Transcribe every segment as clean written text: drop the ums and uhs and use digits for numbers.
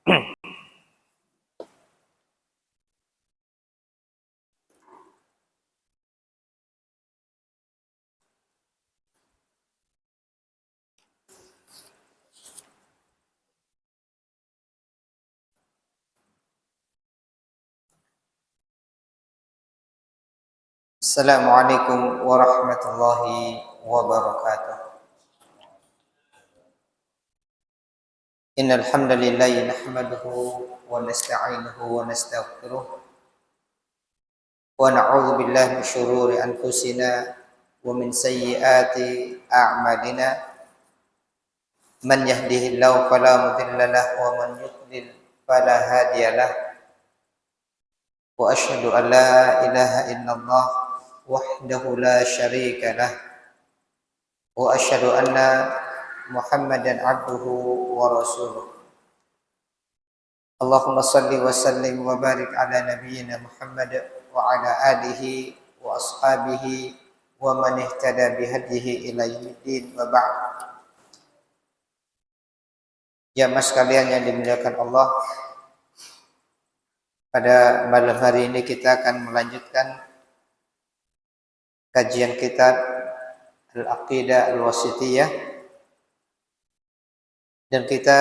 Assalamualaikum warahmatullahi wabarakatuh. Innal hamdalillah nahmaduhu wa nasta'inuhu wa nastaghfiruh wa na'udzu billahi min shururi anfusina wa min sayyiati a'malina. Man yahdihillahu fala mudilla lahu wa man yudlil fala hadiyalah. Wa asyhadu an la ilaha illallah wahdahu la syarika lah wa asyhadu anna Muhammadan abduhu wa rasuluh. Allahumma salli wa sallim wa barik ala nabiyyina Muhammad wa ala alihi wa ashabihi wa man ihtada bihadihi ila yaumiddin wa ba'd. Jamaah sekalian yang dimuliakan Allah, pada malam hari ini kita akan melanjutkan kajian kitab Al-Aqidah Al-Wasithiyah, dan kita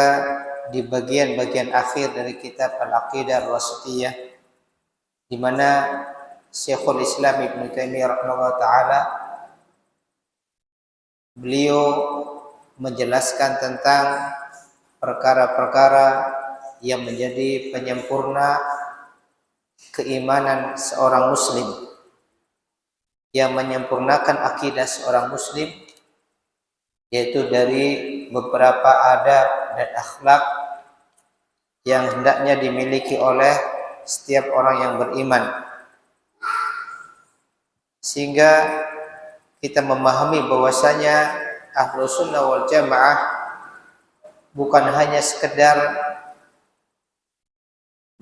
di bagian-bagian akhir dari kitab Al-Aqidah Al-Wasithiyah, di mana Syekhul Islam Ibnu Taimiyah rahimahullah taala beliau menjelaskan tentang perkara-perkara yang menjadi penyempurna keimanan seorang muslim, yang menyempurnakan akidah seorang muslim, yaitu dari beberapa adab dan akhlak yang hendaknya dimiliki oleh setiap orang yang beriman, sehingga kita memahami bahwasanya Ahlus Sunnah wal Jamaah bukan hanya sekedar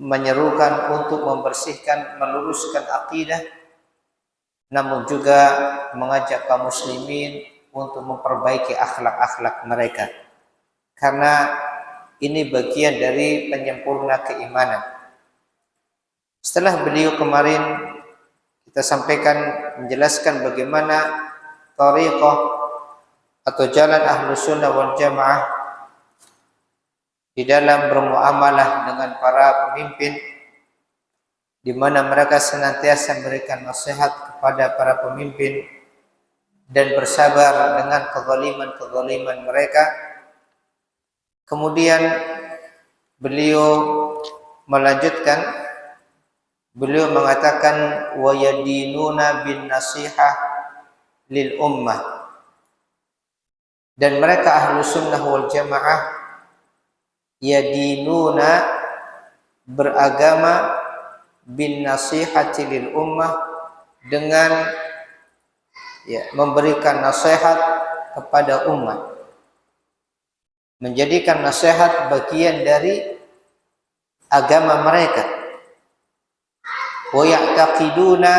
menyerukan untuk membersihkan, meluruskan akidah, namun juga mengajak kaum muslimin untuk memperbaiki akhlak-akhlak mereka, karena ini bagian dari penyempurna keimanan. Setelah beliau kemarin kita sampaikan menjelaskan bagaimana thariqah atau jalan Ahlus Sunnah wal Jamaah di dalam bermuamalah dengan para pemimpin, di mana mereka senantiasa memberikan nasihat kepada para pemimpin dan bersabar dengan kezaliman-kezaliman mereka. Kemudian beliau melanjutkan, beliau mengatakan wa yadinuna bin nasihah lil ummah, dan mereka Ahlus Sunnah wal Jamaah yadinuna beragama bin nasihati lil ummah, dengan memberikan nasihat kepada umat, menjadikan nasihat bagian dari agama mereka. Wa ya'taqiduna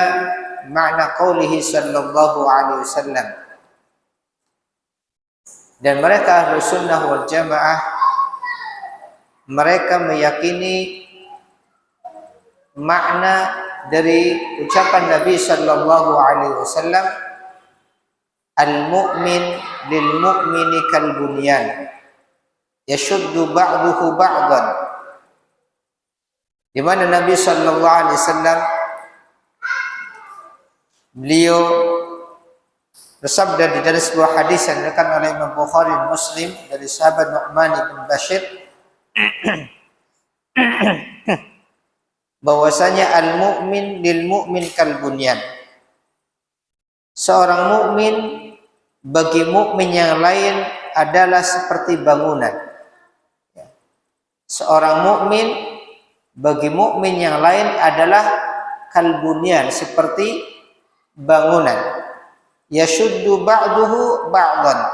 ma'na qaulihi sallallahu alaihi wasallam, dan mereka Ahlus Sunnah wal Jamaah mereka meyakini makna dari ucapan Nabi sallallahu alaihi wasallam, al-mu'min lil mu'mini kal bunyan yashuddu ba'duhu ba'dan, di mana Nabi sallallahu alaihi wasallam beliau bersabda di dalam sebuah hadis yang diriwayatkan oleh Imam Bukhari dan Muslim dari sahabat Nu'man bin Bashir, bahwasanya al-mu'min lil mu'min kal bunyan, seorang mukmin bagi mukmin yang lain adalah seperti bangunan. Seorang mukmin bagi mukmin yang lain adalah kal bunyan, seperti bangunan. Yashuddu ba'duhu ba'dan,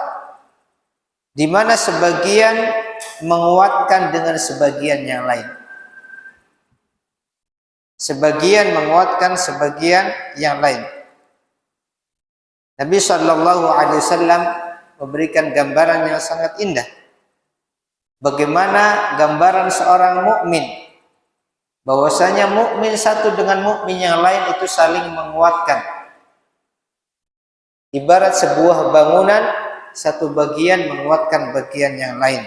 di mana sebagian menguatkan dengan sebagian yang lain. Sebagian menguatkan sebagian yang lain. Nabi sallallahu alaihi wasallam memberikan gambaran yang sangat indah bagaimana gambaran seorang mukmin, bahwasanya mukmin satu dengan mukmin yang lain itu saling menguatkan. Ibarat sebuah bangunan, satu bagian menguatkan bagian yang lain.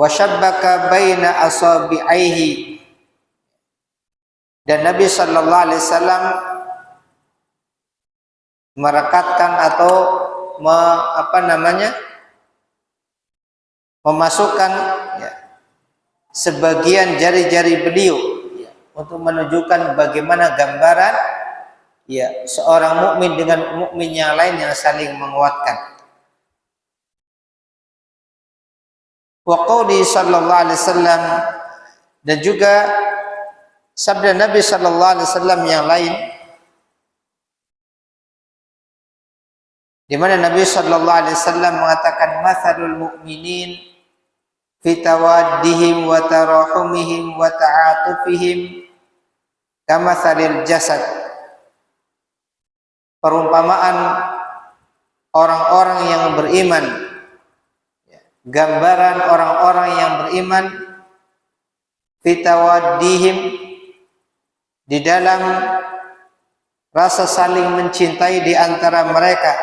Wa syabbaka baina asabi'aihi, dan Nabi sallallahu alaihi wasallam merekatkan atau memasukkan sebagian jari-jari beliau untuk menunjukkan bagaimana gambaran seorang mukmin dengan mukmin yang lain yang saling menguatkan. Wa qauli sallallahu alaihi wasallam, dan juga sabda Nabi sallallahu alaihi wasallam yang lain, di mana Nabi sallallahu alaihi wasallam mengatakan mathalul mu'minin fi tawaddihim wa tarahumihim wa ta'atufihim kamathalil jasad. Perumpamaan orang-orang yang beriman, gambaran orang-orang yang beriman fi tawaddihim, di dalam rasa saling mencintai di antara mereka,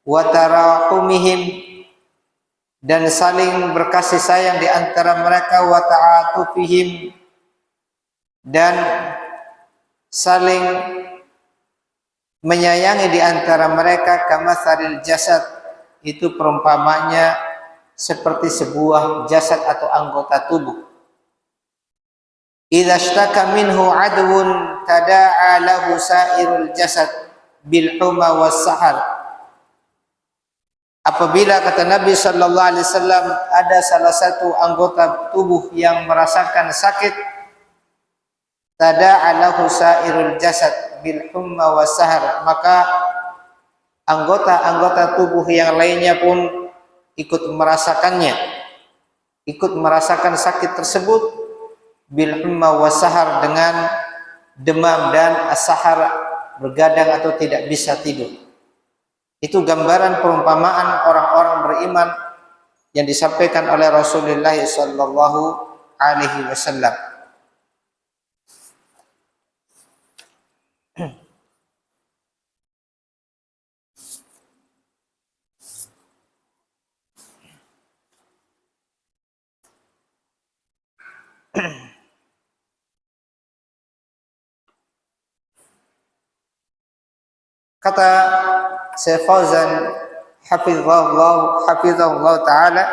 wa tarahumihim, dan saling berkasih sayang di antara mereka, wa ta'atufihim, dan saling menyayangi di antara mereka, kamatsalil jasad, itu perumpamanya seperti sebuah jasad atau anggota tubuh. Idza ishtaka minhu adwun tada'a lahu sa'irul jasad bil huma was sahar. Apabila, kata Nabi sallallahu alaihi wasallam, ada salah satu anggota tubuh yang merasakan sakit, tada'a lahu sa'irul jasad bil humma was sahar, maka anggota-anggota tubuh yang lainnya pun ikut merasakannya, ikut merasakan sakit tersebut, bil humma was sahar, dengan demam dan as-sahar, bergadang atau tidak bisa tidur. Itu gambaran perumpamaan orang-orang beriman yang disampaikan oleh Rasulullah sallallahu alaihi wasallam. Kata Syekh Fauzan hafizahullah ta'ala,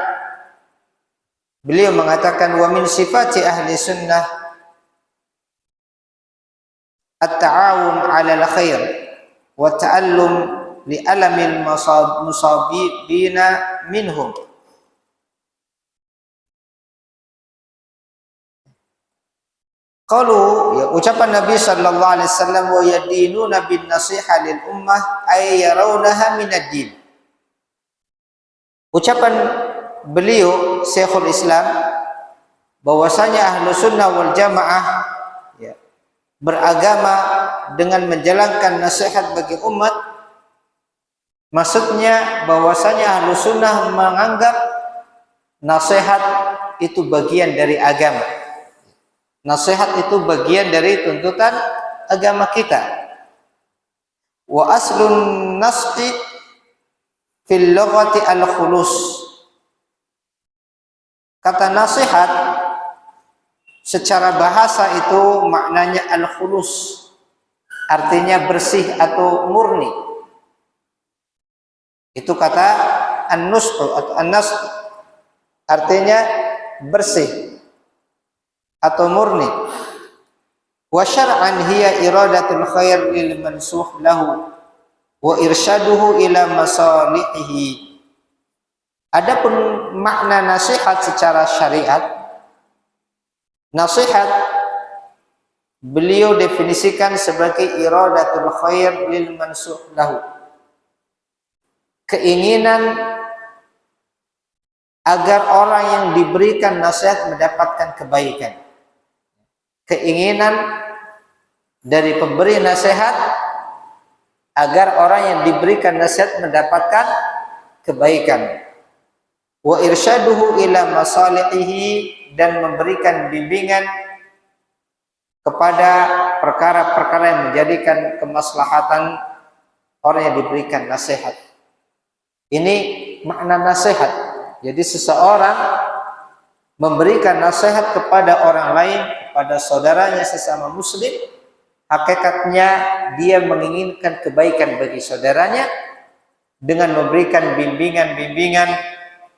beliau mengatakan, wa min sifati ahli sunnah at-ta'awun 'alal khair wa ta'allum li alamil musabibina minhum. Qalu, ucapan Nabi sallallahu alaihi wasallam, wa yadinuna bin nasiha lil ummah ay yarawnaha minad din. Ucapan beliau Syekhul Islam bahwasanya ahlu sunnah wal jamaah beragama dengan menjalankan nasihat bagi umat, maksudnya bahwasanya ahlu sunnah menganggap nasihat itu bagian dari agama. Nasihat itu bagian dari tuntutan agama kita. Wa aslun nasqi fil lughati al-khulus. Kata nasihat secara bahasa itu maknanya al-khulus, artinya bersih atau murni. Itu kata an-nushu atau an-nas, artinya bersih atau murni. Wa syar'an hiya iradatul khair lil mansuh lahu wa irsyaduhu ila masalihihi. Adapun makna nasihat secara syariat, nasihat beliau definisikan sebagai iradatul khair lil mansuh lahu, keinginan agar orang yang diberikan nasihat mendapatkan kebaikan. Keinginan dari pemberi nasihat agar orang yang diberikan nasihat mendapatkan kebaikan. wa irsyaduhu ila masalihihi, dan memberikan bimbingan kepada perkara-perkara yang menjadikan kemaslahatan orang yang diberikan nasihat. Ini makna nasihat. Jadi seseorang memberikan nasihat kepada orang lain, kepada saudaranya sesama muslim, hakikatnya dia menginginkan kebaikan bagi saudaranya dengan memberikan bimbingan-bimbingan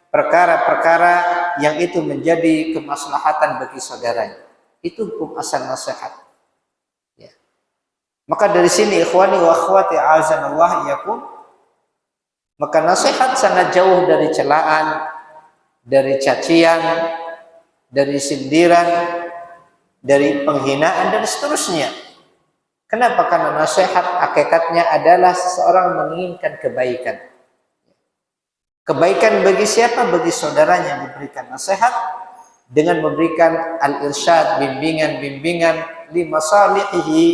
perkara-perkara yang itu menjadi kemaslahatan bagi saudaranya. Itu hukum asal nasihat. Ya. Maka dari sini ikhwani wa akhwati a'azanallah iyakum, maka nasihat sangat jauh dari celaan, dari cacian, dari sindiran, dari penghinaan dan seterusnya. Kenapa? Karena nasihat hakikatnya adalah seseorang menginginkan kebaikan. Kebaikan bagi siapa? Bagi saudaranya yang diberikan nasihat dengan memberikan al-irsyad, bimbingan-bimbingan li masalihihi,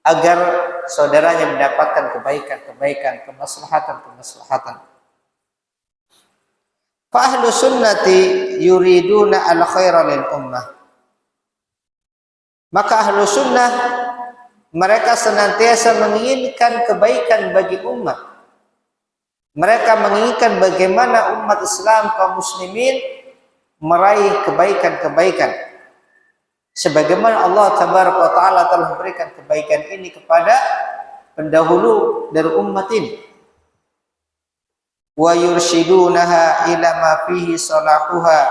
agar saudaranya mendapatkan kebaikan-kebaikan, kemaslahatan-kemaslahatan. Fa ahlu sunnati yuriduna al-khaira lil ummah. Maka ahlu sunnah mereka senantiasa menginginkan kebaikan bagi umat. Mereka menginginkan bagaimana umat Islam kaum muslimin meraih kebaikan-kebaikan. Sebagaimana Allah tabaraka wa taala telah memberikan kebaikan ini kepada pendahulu dari umat ini. Wa yurshidunaha ila ma fihi salahuha,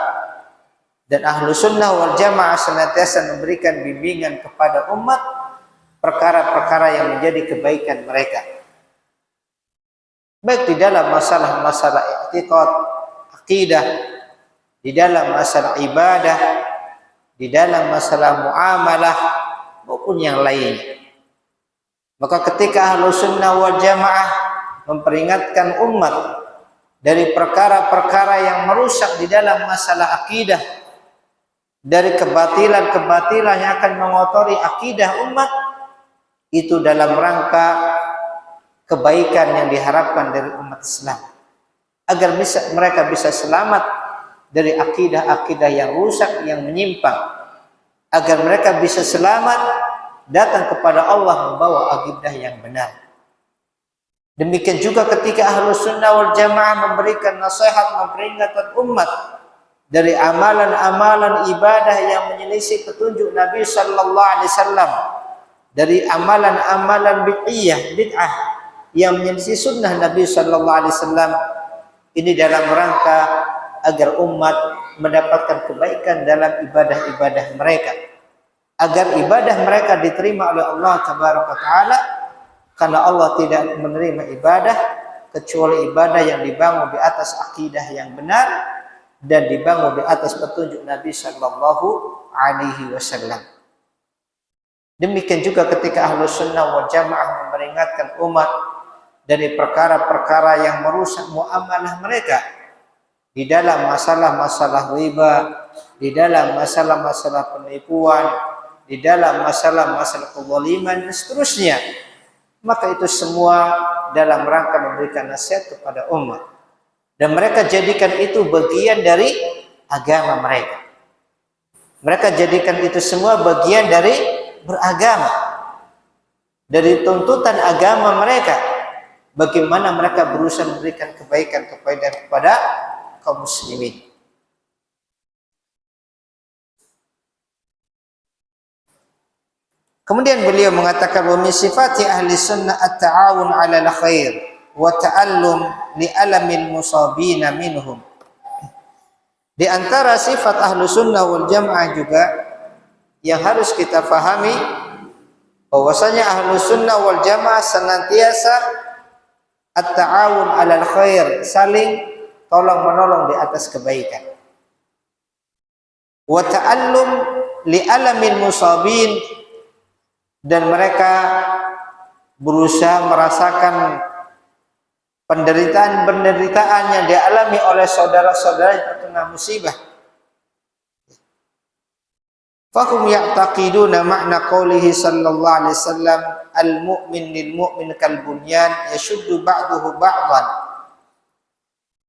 dan ahlu sunnah wal jamaah senantiasa memberikan bimbingan kepada umat perkara-perkara yang menjadi kebaikan mereka, baik di dalam masalah-masalah i'tiqad, akidah, di dalam masalah ibadah, di dalam masalah muamalah maupun yang lainnya. Maka ketika ahlu sunnah wal jamaah memperingatkan umat dari perkara-perkara yang merusak di dalam masalah akidah, dari kebatilan-kebatilan yang akan mengotori akidah umat, itu dalam rangka kebaikan yang diharapkan dari umat Islam, agar mereka bisa selamat dari akidah-akidah yang rusak, yang menyimpang, agar mereka bisa selamat datang kepada Allah membawa akidah yang benar. Demikian juga ketika ahlu sunnah wal jamaah memberikan nasihat, memperingatkan umat dari amalan-amalan ibadah yang menyelisih petunjuk Nabi sallallahu alaihi wasallam, dari amalan-amalan bid'ah yang menyelisih sunnah Nabi sallallahu alaihi wasallam, ini dalam rangka agar umat mendapatkan kebaikan dalam ibadah-ibadah mereka, agar ibadah mereka diterima oleh Allah tabaraka taala, karena Allah tidak menerima ibadah kecuali ibadah yang dibangun di atas akidah yang benar dan dibangun di atas petunjuk Nabi sallallahu alaihi wasallam. Demikian juga ketika ahlu sunnah wal jamaah memperingatkan umat dari perkara-perkara yang merusak muamalah mereka, di dalam masalah-masalah riba, di dalam masalah-masalah penipuan, di dalam masalah-masalah kezaliman dan seterusnya, maka itu semua dalam rangka memberikan nasihat kepada umat, dan mereka jadikan itu bagian dari agama mereka. Mereka jadikan itu semua bagian dari beragama, dari tuntutan agama mereka, bagaimana mereka berusaha memberikan kebaikan kepada kaum muslimin. Kemudian beliau mengatakan, wa min sifati ahli sunnah at-ta'awun 'ala al-khair wa ta'allum li alamil musabina minhum. Di antara sifat ahlu sunnah wal jamaah juga yang harus kita fahami, bahwasanya ahlu sunnah wal jamaah senantiasa at-ta'awun 'ala al-khair, saling tolong menolong di atas kebaikan. Wa ta'allum li alamil musabin, dan mereka berusaha merasakan penderitaan-penderitaan yang dialami oleh saudara-saudara yang terkena musibah. Fahum ya'taqiduna makna qawlihi sallallahu alaihi wasallam, al-mu'min lil mu'min kal bunyan yashuddu ba'duhu ba'dan.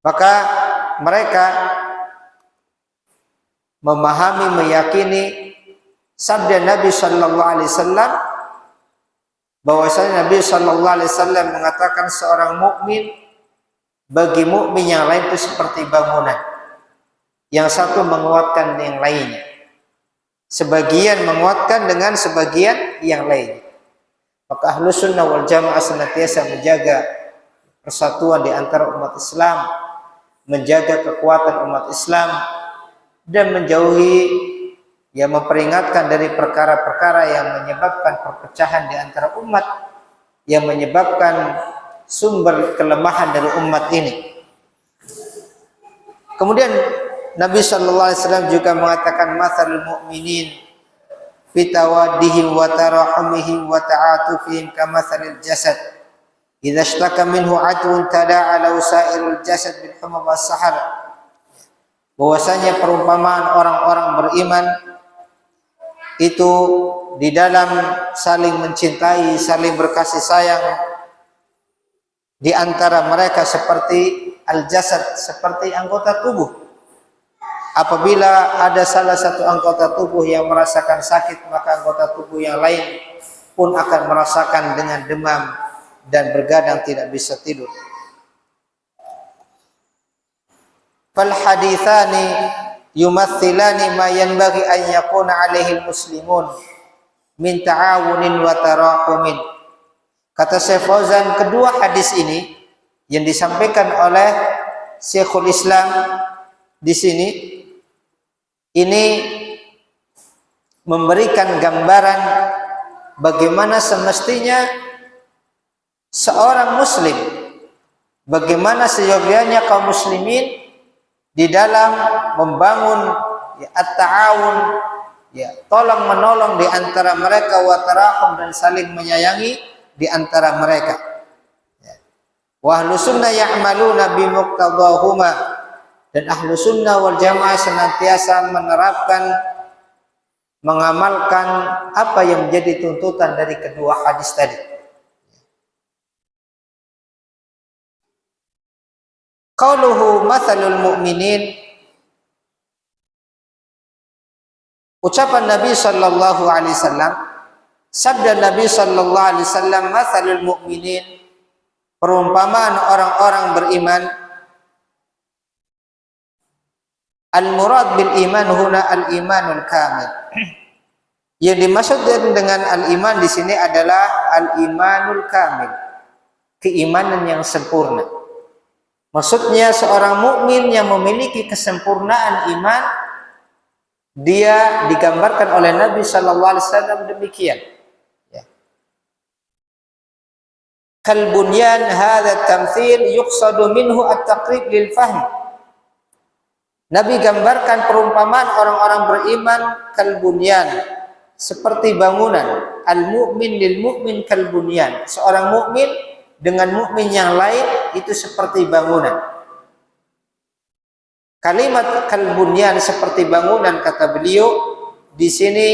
Maka mereka memahami, meyakini sabda Nabi sallallahu alaihi wasallam bahwasanya Nabi sallallahu alaihi wasallam mengatakan seorang mukmin bagi mukmin yang lain itu seperti bangunan. Yang satu menguatkan yang lainnya. Sebagian menguatkan dengan sebagian yang lainnya. Maka Ahlus Sunnah wal Jamaah senantiasa menjaga persatuan di antara umat Islam, menjaga kekuatan umat Islam, dan menjauhi, yang memperingatkan dari perkara-perkara yang menyebabkan perpecahan di antara umat, yang menyebabkan sumber kelemahan dari umat ini. Kemudian Nabi sallallahu alaihi wasallam juga mengatakan matsalul mu'minin fi tawaddihim wa tarahumihim wa ta'atufihim kamatsalil jasad idza ishtaka minhu 'adwun tada'a lahu sa'irul jasad bil humma was sahar. Bahwasanya perumpamaan orang-orang beriman itu di dalam saling mencintai, saling berkasih sayang di antara mereka seperti al-jasad, seperti anggota tubuh. Apabila ada salah satu anggota tubuh yang merasakan sakit, maka anggota tubuh yang lain pun akan merasakan dengan demam dan bergadang tidak bisa tidur. Fal hadithani yumathilani ma yanbaghi an yakuna alaihi muslimun min ta'awunin wa tarahumin. Kata Syekh Fauzan, kedua hadis ini yang disampaikan oleh Syekhul Islam di sini ini memberikan gambaran bagaimana semestinya seorang muslim, bagaimana seyogianya kaum muslimin di dalam membangun at-ta'awun, tolong menolong di antara mereka, wa tarahum, dan saling menyayangi di antara mereka. Wa ahlus sunnah ya'maluna bi muqtadahuma, dan ahlu sunnah wal jamaah senantiasa menerapkan, mengamalkan apa yang menjadi tuntutan dari kedua hadis tadi. Qauluhu mathalul mu'minin, ucapan Nabi sallallahu alaihi wasallam, sabda Nabi sallallahu alaihi wasallam, mathalul mu'minin, perumpamaan orang-orang beriman. Al-murad bil iman huna al-imanul kamil. Yang dimaksud dengan al-iman di sini adalah al-imanul kamil, keimanan yang sempurna. Maksudnya seorang mukmin yang memiliki kesempurnaan iman, dia digambarkan oleh Nabi sallallahu alaihi wasallam demikian. Kal bunyan hadha tamthil yuqsadu minhu at-taqrib lil fahm. Nabi gambarkan perumpamaan orang-orang beriman kalbunyan, seperti bangunan. Al-mu'min lil mu'min kalbunyan. Seorang mukmin dengan mukmin yang lain itu seperti bangunan. Kalimat kalbunyan, seperti bangunan, kata beliau di sini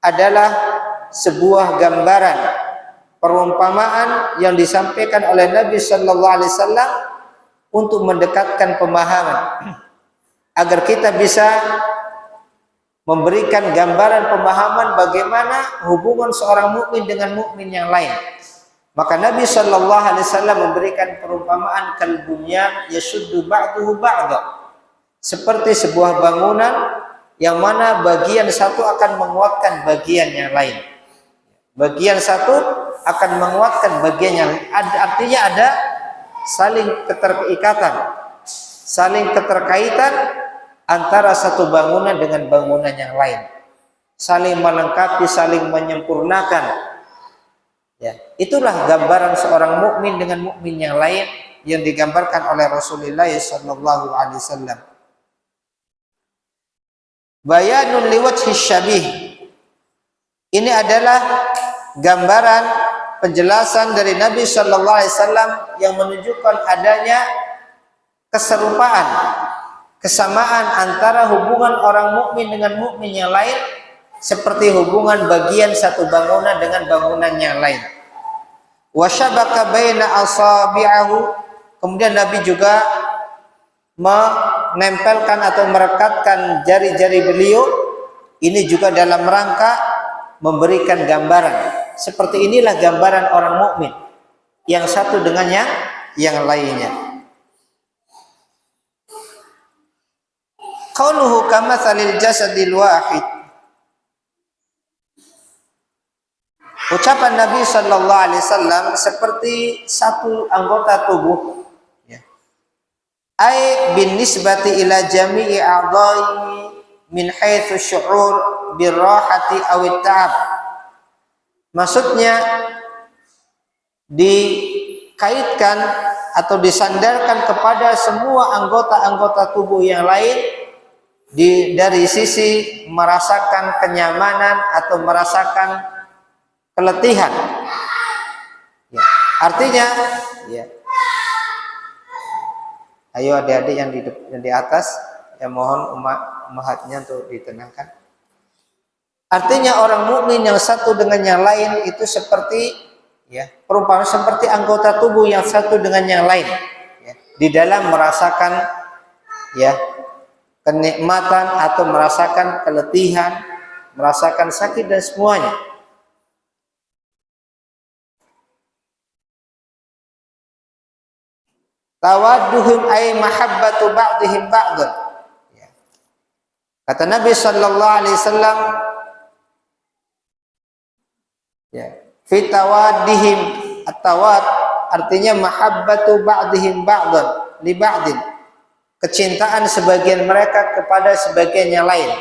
adalah sebuah gambaran, perumpamaan yang disampaikan oleh Nabi sallallahu alaihi wasallam untuk mendekatkan pemahaman, agar kita bisa memberikan gambaran pemahaman bagaimana hubungan seorang mukmin dengan mukmin yang lain. Maka Nabi sallallahu alaihi wasallam memberikan perumpamaan kalbunyan yashuddu ba'duhu ba'da, seperti sebuah bangunan yang mana bagian satu akan menguatkan bagian yang lain. Bagian satu akan menguatkan bagian yang lain. Artinya ada saling keterikatan, saling keterkaitan antara satu bangunan dengan bangunan yang lain, saling melengkapi, saling menyempurnakan. Ya, itulah gambaran seorang mukmin dengan mukmin yang lain yang digambarkan oleh Rasulullah sallallahu alaihi wasallam. Bayanun liwajhi syabih, ini adalah gambaran penjelasan dari Nabi sallallahu alaihi wasallam yang menunjukkan adanya keserupaan, kesamaan antara hubungan orang mukmin dengan mukmin yang lain, seperti hubungan bagian satu bangunan dengan bangunan yang lain. Wa syabaka baina asabi'ahu, kemudian Nabi juga menempelkan atau merekatkan jari-jari beliau, ini juga dalam rangka memberikan gambaran. Seperti inilah gambaran orang mukmin, yang satu dengan yang lainnya. Qauluhu kamatsalil jasadil wahid. Ucapan Nabi sallallahu alaihi wasallam seperti satu anggota tubuh, ya. Ai bin nisbati ila jami'i a'dha'i min haitsu syu'ur birrahati aw ta'ab. Maksudnya dikaitkan atau disandarkan kepada semua anggota-anggota tubuh yang lain dari sisi merasakan kenyamanan atau merasakan keletihan. Ya. Artinya, ya. Ayo adik-adik yang di atas, ya mohon umatnya untuk ditenangkan. Artinya orang mukmin yang satu dengan yang lain itu seperti, ya, perumpamaan seperti anggota tubuh yang satu dengan yang lain, ya, di dalam merasakan, ya, kenikmatan atau merasakan keletihan, merasakan sakit dan semuanya. Tawadduhum ay mahabbatu ba'dihim ba'dan. Ya. Kata Nabi sallallahu alaihi wasallam, ya, fi tawaddihim, at-tawad artinya mahabbatu ba'dihim ba'dan li ba'din. Kecintaan sebagian mereka kepada sebagian yang lain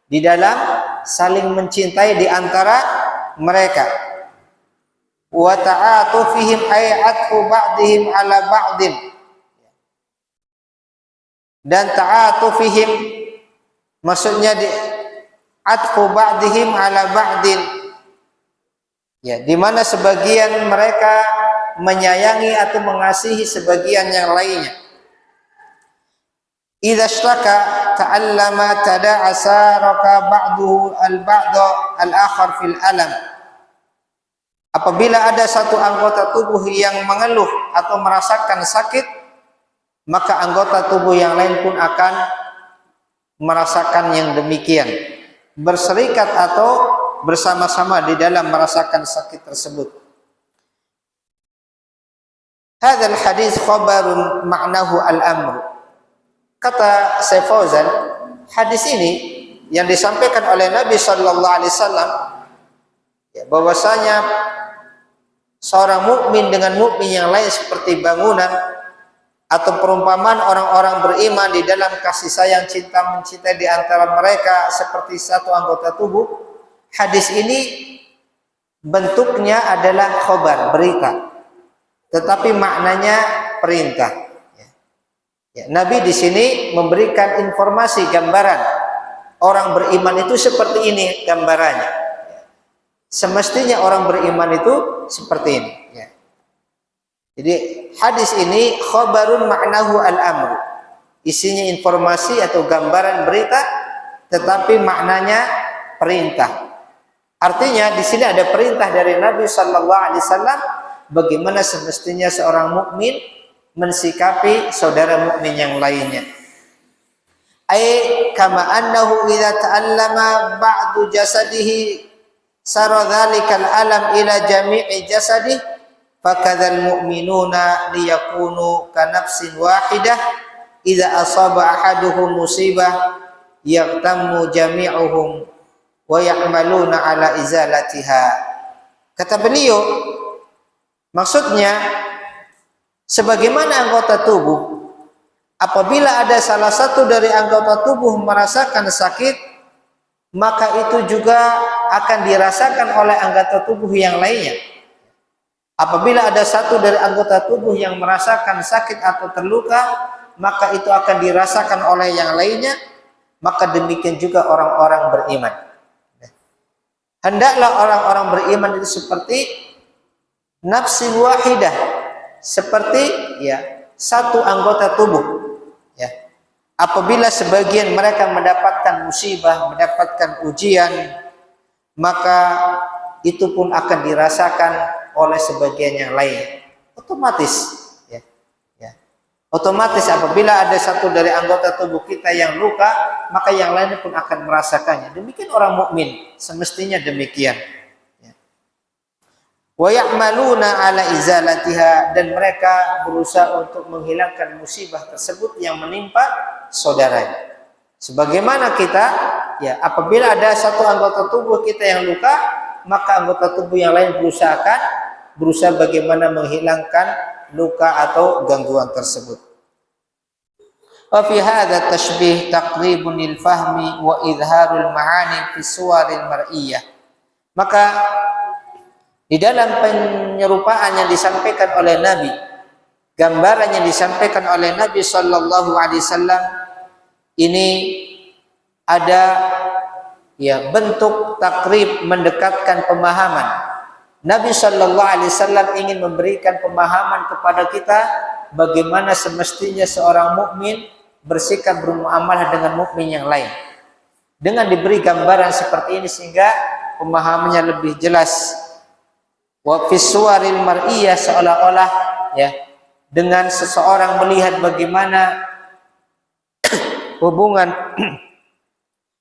di dalam saling mencintai di antara mereka. Wa ta'atufihim ay atfu ba'dihim ala ba'din. Dan ta'atufihim maksudnya atfu ba'dihim ala ba'din, ya, di mana sebagian mereka menyayangi atau mengasihi sebagian yang lainnya. Idza ishtaka ta'allama tada'asa raka ba'duhu al-ba'da al-akhar fil alam. Apabila ada satu anggota tubuh yang mengeluh atau merasakan sakit, maka anggota tubuh yang lain pun akan merasakan yang demikian, berserikat atau bersama-sama di dalam merasakan sakit tersebut. Hadzal hadis khabarun ma'nahu al-amr. Kata Syekh Fauzan, hadis ini yang disampaikan oleh Nabi sallallahu alaihi wasallam, ya, bahwasanya seorang mukmin dengan mukmin yang lain seperti bangunan atau perumpamaan orang-orang beriman di dalam kasih sayang cinta mencintai di antara mereka seperti satu anggota tubuh. Hadis ini bentuknya adalah khobar, berita, tetapi maknanya perintah. Ya, Nabi di sini memberikan informasi, gambaran orang beriman itu seperti ini gambarannya. Semestinya orang beriman itu seperti ini, ya. Jadi hadis ini khabarun ma'nahu al-amr, isinya informasi atau gambaran berita, tetapi maknanya perintah. Artinya di sini ada perintah dari Nabi sallallahu alaihi wasallam bagaimana semestinya seorang mukmin mensikapi saudara mukmin yang lainnya. Ai kama annahu idza ta'allama ba'du jasadihi sara dzalikal alam ila jami'i jasadi fakadzal mu'minuna liyakunu kanafsin wahidah idza asaba ahaduhum musibah yaqtamu jami'uhum wa ya'maluna ala izalatiha. Kata beliau, maksudnya sebagaimana anggota tubuh, apabila ada salah satu dari anggota tubuh merasakan sakit, maka itu juga akan dirasakan oleh anggota tubuh yang lainnya. Apabila ada satu dari anggota tubuh yang merasakan sakit atau terluka, maka itu akan dirasakan oleh yang lainnya. Maka demikian juga orang-orang beriman. Hendaklah orang-orang beriman itu seperti nafsin wahidah, seperti, ya, satu anggota tubuh, ya. Apabila sebagian mereka mendapatkan musibah, mendapatkan ujian, maka itu pun akan dirasakan oleh sebagian yang lain, otomatis, ya, ya. Otomatis apabila ada satu dari anggota tubuh kita yang luka, maka yang lainnya pun akan merasakannya. Demikian orang mukmin, semestinya demikian. Wa ya'maluna ala izalatiha, dan mereka berusaha untuk menghilangkan musibah tersebut yang menimpa saudaranya. Sebagaimana kita, ya, apabila ada satu anggota tubuh kita yang luka, maka anggota tubuh yang lain berusaha bagaimana menghilangkan luka atau gangguan tersebut. Wa fi hadha tashbih taqribun lil fahmi wa izharul ma'ani fi suwaril mar'iyah. Maka di dalam penyerupaan yang disampaikan oleh Nabi, gambaran yang disampaikan oleh Nabi sallallahu alaihi wasallam ini ada ya bentuk takrib, mendekatkan pemahaman. Nabi sallallahu alaihi wasallam ingin memberikan pemahaman kepada kita bagaimana semestinya seorang mukmin bersikap bermuamalah dengan mukmin yang lain. Dengan diberi gambaran seperti ini sehingga pemahamannya lebih jelas. Wa fis suwaril mar'iyah, seolah-olah ya dengan seseorang melihat bagaimana hubungan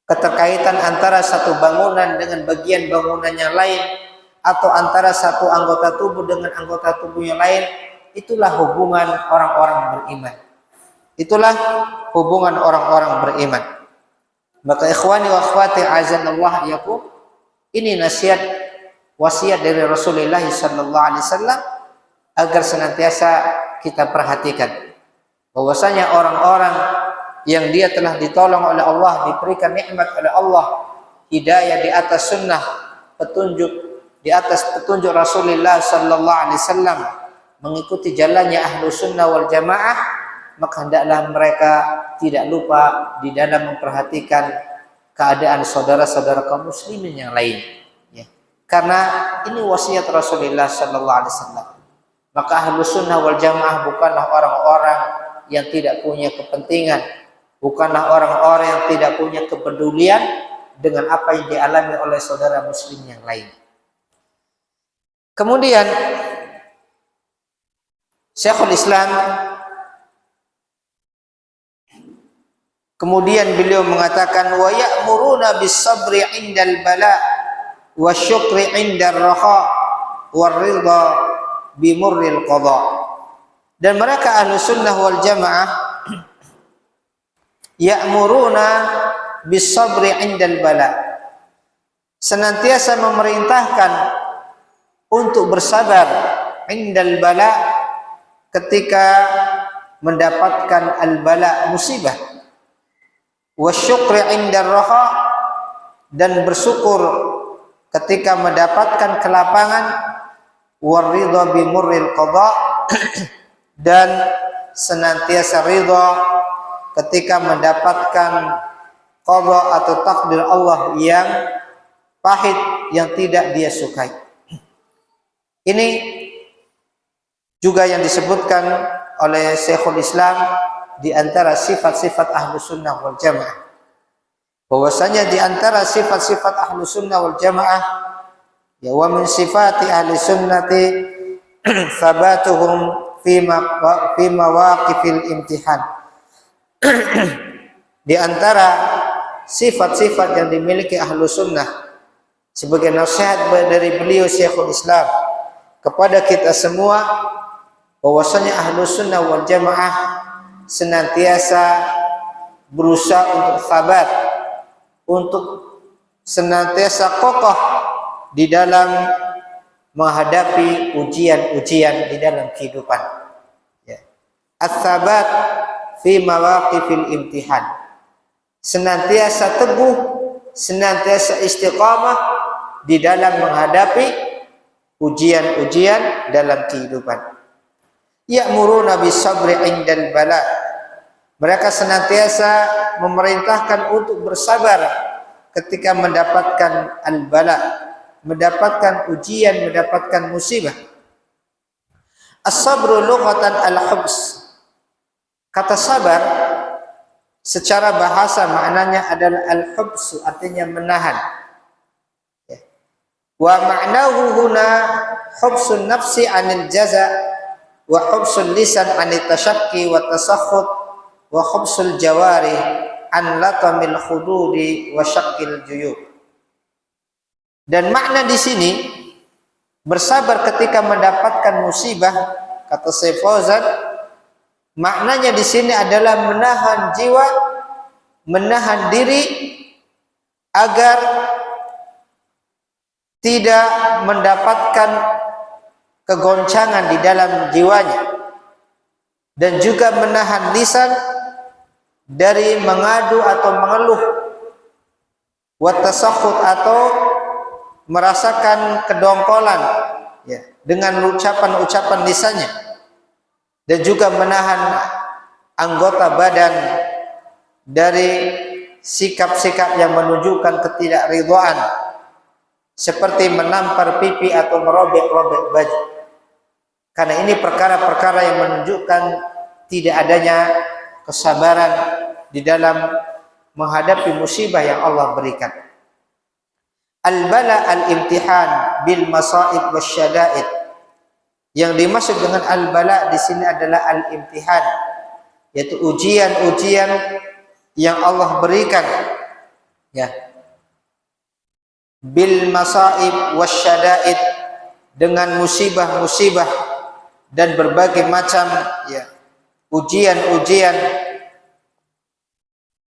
keterkaitan antara satu bangunan dengan bagian bangunan yang lain, atau antara satu anggota tubuh dengan anggota tubuh yang lain, itulah hubungan orang-orang beriman. Itulah hubungan orang-orang beriman. Maka ikhwani wa akhwati azanallah yakum, ini nasihat wasiat dari Rasulullah sallallahu alaihi wasallam agar senantiasa kita perhatikan bahwasanya orang-orang yang dia telah ditolong oleh Allah, diberikan nikmat oleh Allah, hidayah di atas sunnah, petunjuk di atas petunjuk Rasulullah sallallahu alaihi wasallam, mengikuti jalannya ahlu sunnah wal jamaah, maka hendaklah mereka tidak lupa di dalam memperhatikan keadaan saudara-saudara kaum muslimin yang lain. Ya. Karena ini wasiat Rasulullah sallallahu alaihi wasallam. Maka ahlu sunnah wal jamaah bukanlah orang-orang yang tidak punya kepentingan, bukanlah orang-orang yang tidak punya kepedulian dengan apa yang dialami oleh saudara muslim yang lain. Kemudian Syekhul Islam beliau mengatakan wa ya'muruna bis sabri 'indal bala wa syukri 'indar raha war ridha bi murril qada. Dan mereka ahlu sunnah wal jamaah ya'muruna bis sabri 'indal bala, senantiasa memerintahkan untuk bersabar indal bala, ketika mendapatkan al-bala, musibah, wasyukri indar raha, dan bersyukur ketika mendapatkan kelapangan, waridha bimurril qada, dan senantiasa ridha ketika mendapatkan qada atau takdir Allah yang pahit, yang tidak dia sukai. Ini juga yang disebutkan oleh Syekhul Islam di antara sifat-sifat ahlu sunnah wal jamaah, bahwasanya di antara sifat-sifat ahlu sunnah wal jamaah, ya wa min sifati ahli sunnati sabatuhum fi mawaqifil imtihan. Di antara sifat-sifat yang dimiliki ahlu sunnah sebagai nasihat dari beliau Syekhul Islam kepada kita semua, bahwasanya ahlu sunnah wal jamaah senantiasa berusaha untuk sabar, untuk senantiasa kokoh di dalam menghadapi ujian-ujian di dalam kehidupan. Ya. As-sabat fi mawaqifil imtihan, senantiasa teguh, senantiasa istiqamah di dalam menghadapi ujian-ujian dalam kehidupan. Ya'muruna bis sabri indal bala, mereka senantiasa memerintahkan untuk bersabar ketika mendapatkan al-bala, mendapatkan ujian, mendapatkan musibah. As-sabru lughatan al-hubs. Kata sabar secara bahasa maknanya adalah al-hubs, artinya menahan. Wa ma'nahu huna hubsun nafsi 'anil jaza wa hubsul lisan an tashaqqi wa tasakhut wa hubsul jawari an latamil khududi wa syaqqil juyub. Dan makna di sini bersabar ketika mendapatkan musibah, kata Syekh Fauzan, maknanya di sini adalah menahan jiwa, menahan diri agar tidak mendapatkan kegoncangan di dalam jiwanya, dan juga menahan lisan dari mengadu atau mengeluh, watasakhut atau merasakan kedongkolan ya, dengan ucapan-ucapan lisannya, dan juga menahan anggota badan dari sikap-sikap yang menunjukkan ketidakridhaan, seperti menampar pipi atau merobek-robek baju. Karena ini perkara-perkara yang menunjukkan tidak adanya kesabaran di dalam menghadapi musibah yang Allah berikan. Al-bala al-imtihan bil masaib wasyada'id. Yang dimaksud dengan al-bala di sini adalah al-imtihan, yaitu ujian-ujian yang Allah berikan ya, bil masaib wasyada'id, dengan musibah-musibah dan berbagai macam ya ujian-ujian.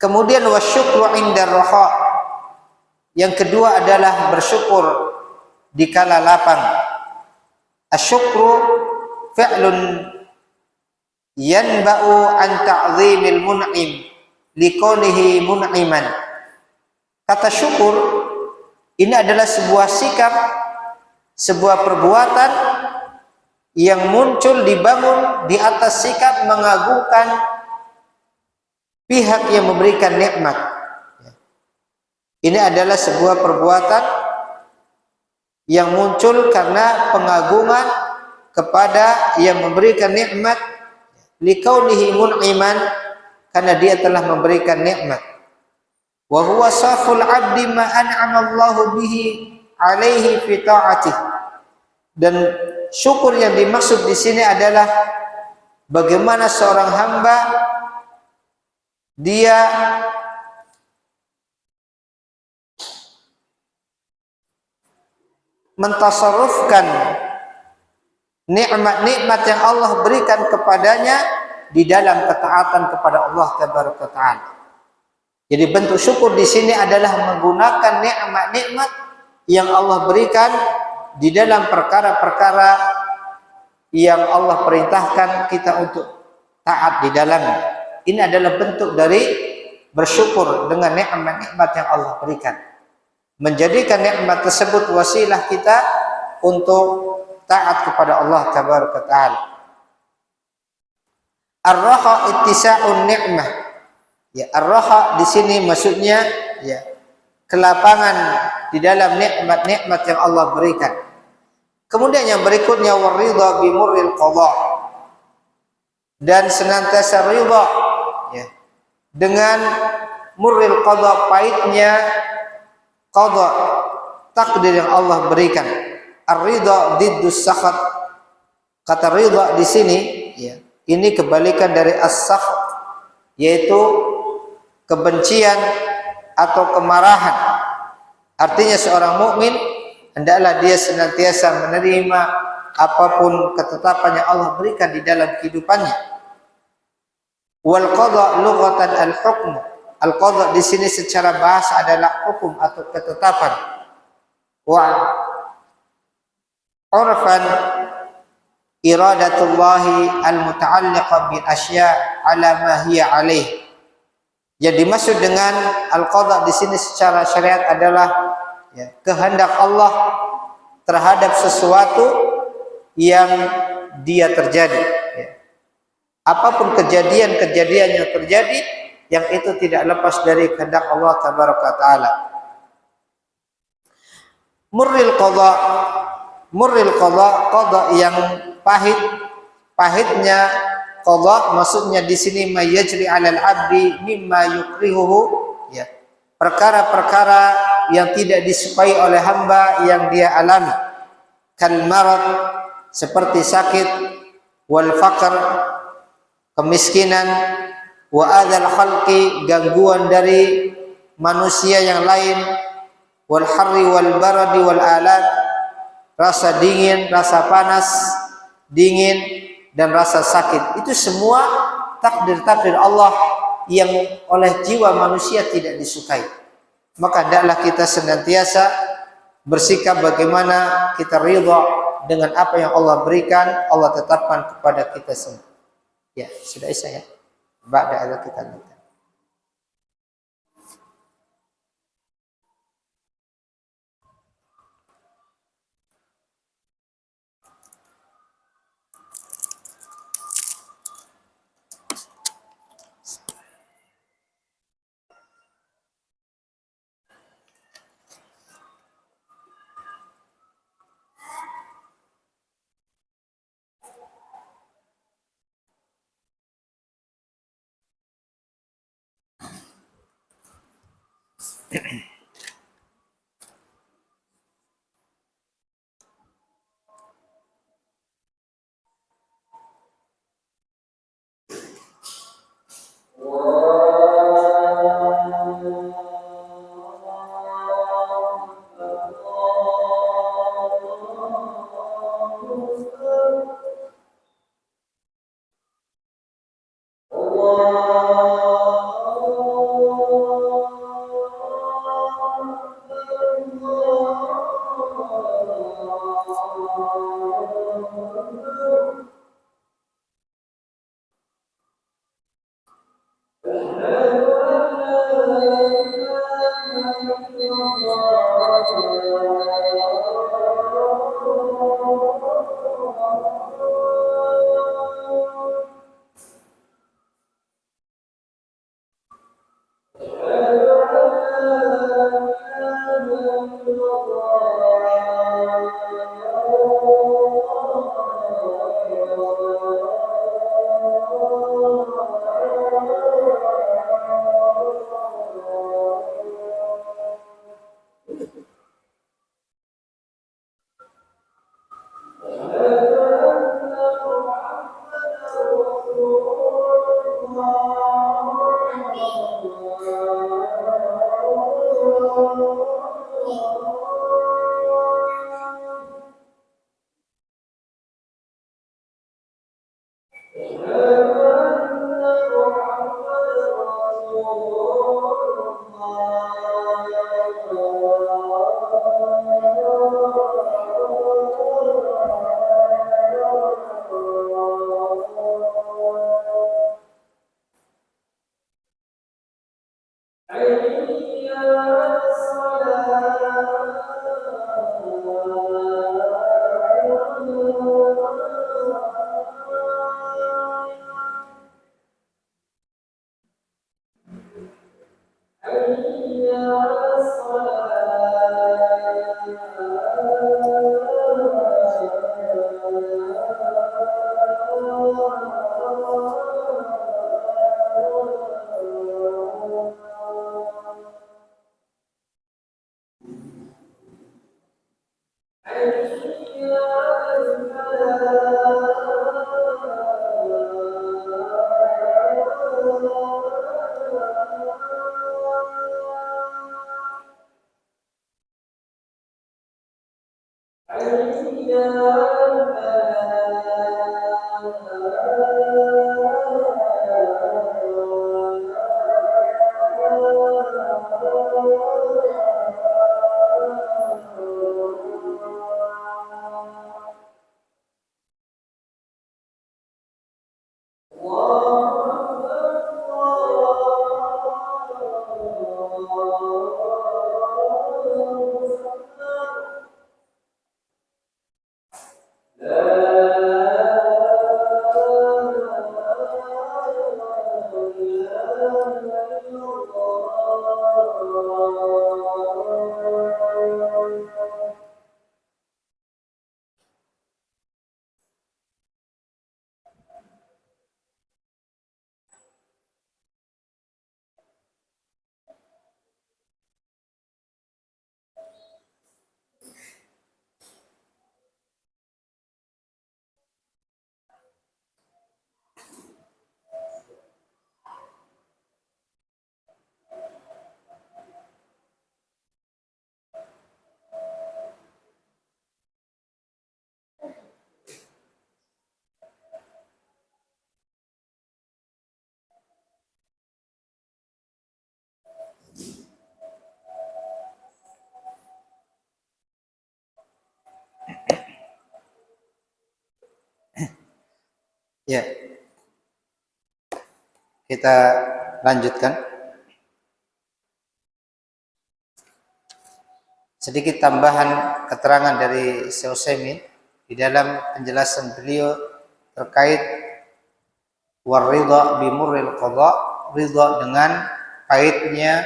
Kemudian wasyukru indar raha, yang kedua adalah bersyukur di kala lapang. Asyukru fi'lun yanba'u an ta'zimil mun'im likonihi mun'iman. Kata syukur ini adalah sebuah sikap, sebuah perbuatan yang muncul dibangun di atas sikap mengagungkan pihak yang memberikan nikmat. Ini adalah sebuah perbuatan yang muncul karena pengagungan kepada yang memberikan nikmat, likaunihi mun'iman, karena dia telah memberikan nikmat. Wa huwa saful 'abdi ma an'ama Allahu bihi 'alaihi fi ta'atih. Dan syukur yang dimaksud di sini adalah bagaimana seorang hamba dia mentasarrufkan nikmat-nikmat yang Allah berikan kepadanya di dalam ketaatan kepada Allah Tabaraka Ta'ala. Jadi bentuk syukur di sini adalah menggunakan nikmat-nikmat yang Allah berikan di dalam perkara-perkara yang Allah perintahkan kita untuk taat di dalamnya. Ini adalah bentuk dari bersyukur dengan nikmat-nikmat yang Allah berikan. Menjadikan nikmat tersebut wasilah kita untuk taat kepada Allah Tabaraka Ta'ala. Ar-raha ittisa'un ni'mah. Ya, ar-raha di sini maksudnya ya kelapangan di dalam nikmat-nikmat yang Allah berikan. Kemudian yang berikutnya waridha bi murril qada, dan senantiasa ridha ya dengan murril qada, pahitnya qada, takdir yang Allah berikan. Ar-ridha diddus sakhat. Kata ridha di sini ya, ini kebalikan dari as-sakhat, yaitu kebencian atau kemarahan. Artinya seorang mukmin hendaklah dia senantiasa menerima apapun ketetapan yang Allah berikan di dalam kehidupannya. Wal qada lughatan al-hukm. Al-qada di sini secara bahasa adalah hukum atau ketetapan. Wa urfan iradatullahi al-muta'alliqa bil asya' ala ma hiya alaih. Yang dimaksud dengan al-qada di sini secara syariat adalah ya, kehendak Allah terhadap sesuatu yang dia terjadi. Ya. Apapun kejadian-kejadian yang terjadi, yang itu tidak lepas dari kehendak Allah Tabaraka Ta'ala. Murril qada, qada yang pahit, pahitnya qada maksudnya di sini mayajri 'alal 'abdi mimma yukrihuhu, ya. Perkara-perkara yang tidak disukai oleh hamba yang dia alami. Kal marad, seperti sakit, wal faqr, kemiskinan, wa adzal khalqi, gangguan dari manusia yang lain, wal harri wal baradi wal alat, rasa dingin, rasa panas, dingin dan rasa sakit. Itu semua takdir-takdir Allah yang oleh jiwa manusia tidak disukai. Maka hendaklah kita senantiasa bersikap bagaimana kita ridha dengan apa yang Allah berikan, Allah tetapkan kepada kita semua. Ya, sudah isya ya. Ba'da ada kita lihat. Ya, kita lanjutkan. Sedikit tambahan keterangan dari Syekh Utsaimin di dalam penjelasan beliau terkait waridha bimurril qada, ridha dengan pahitnya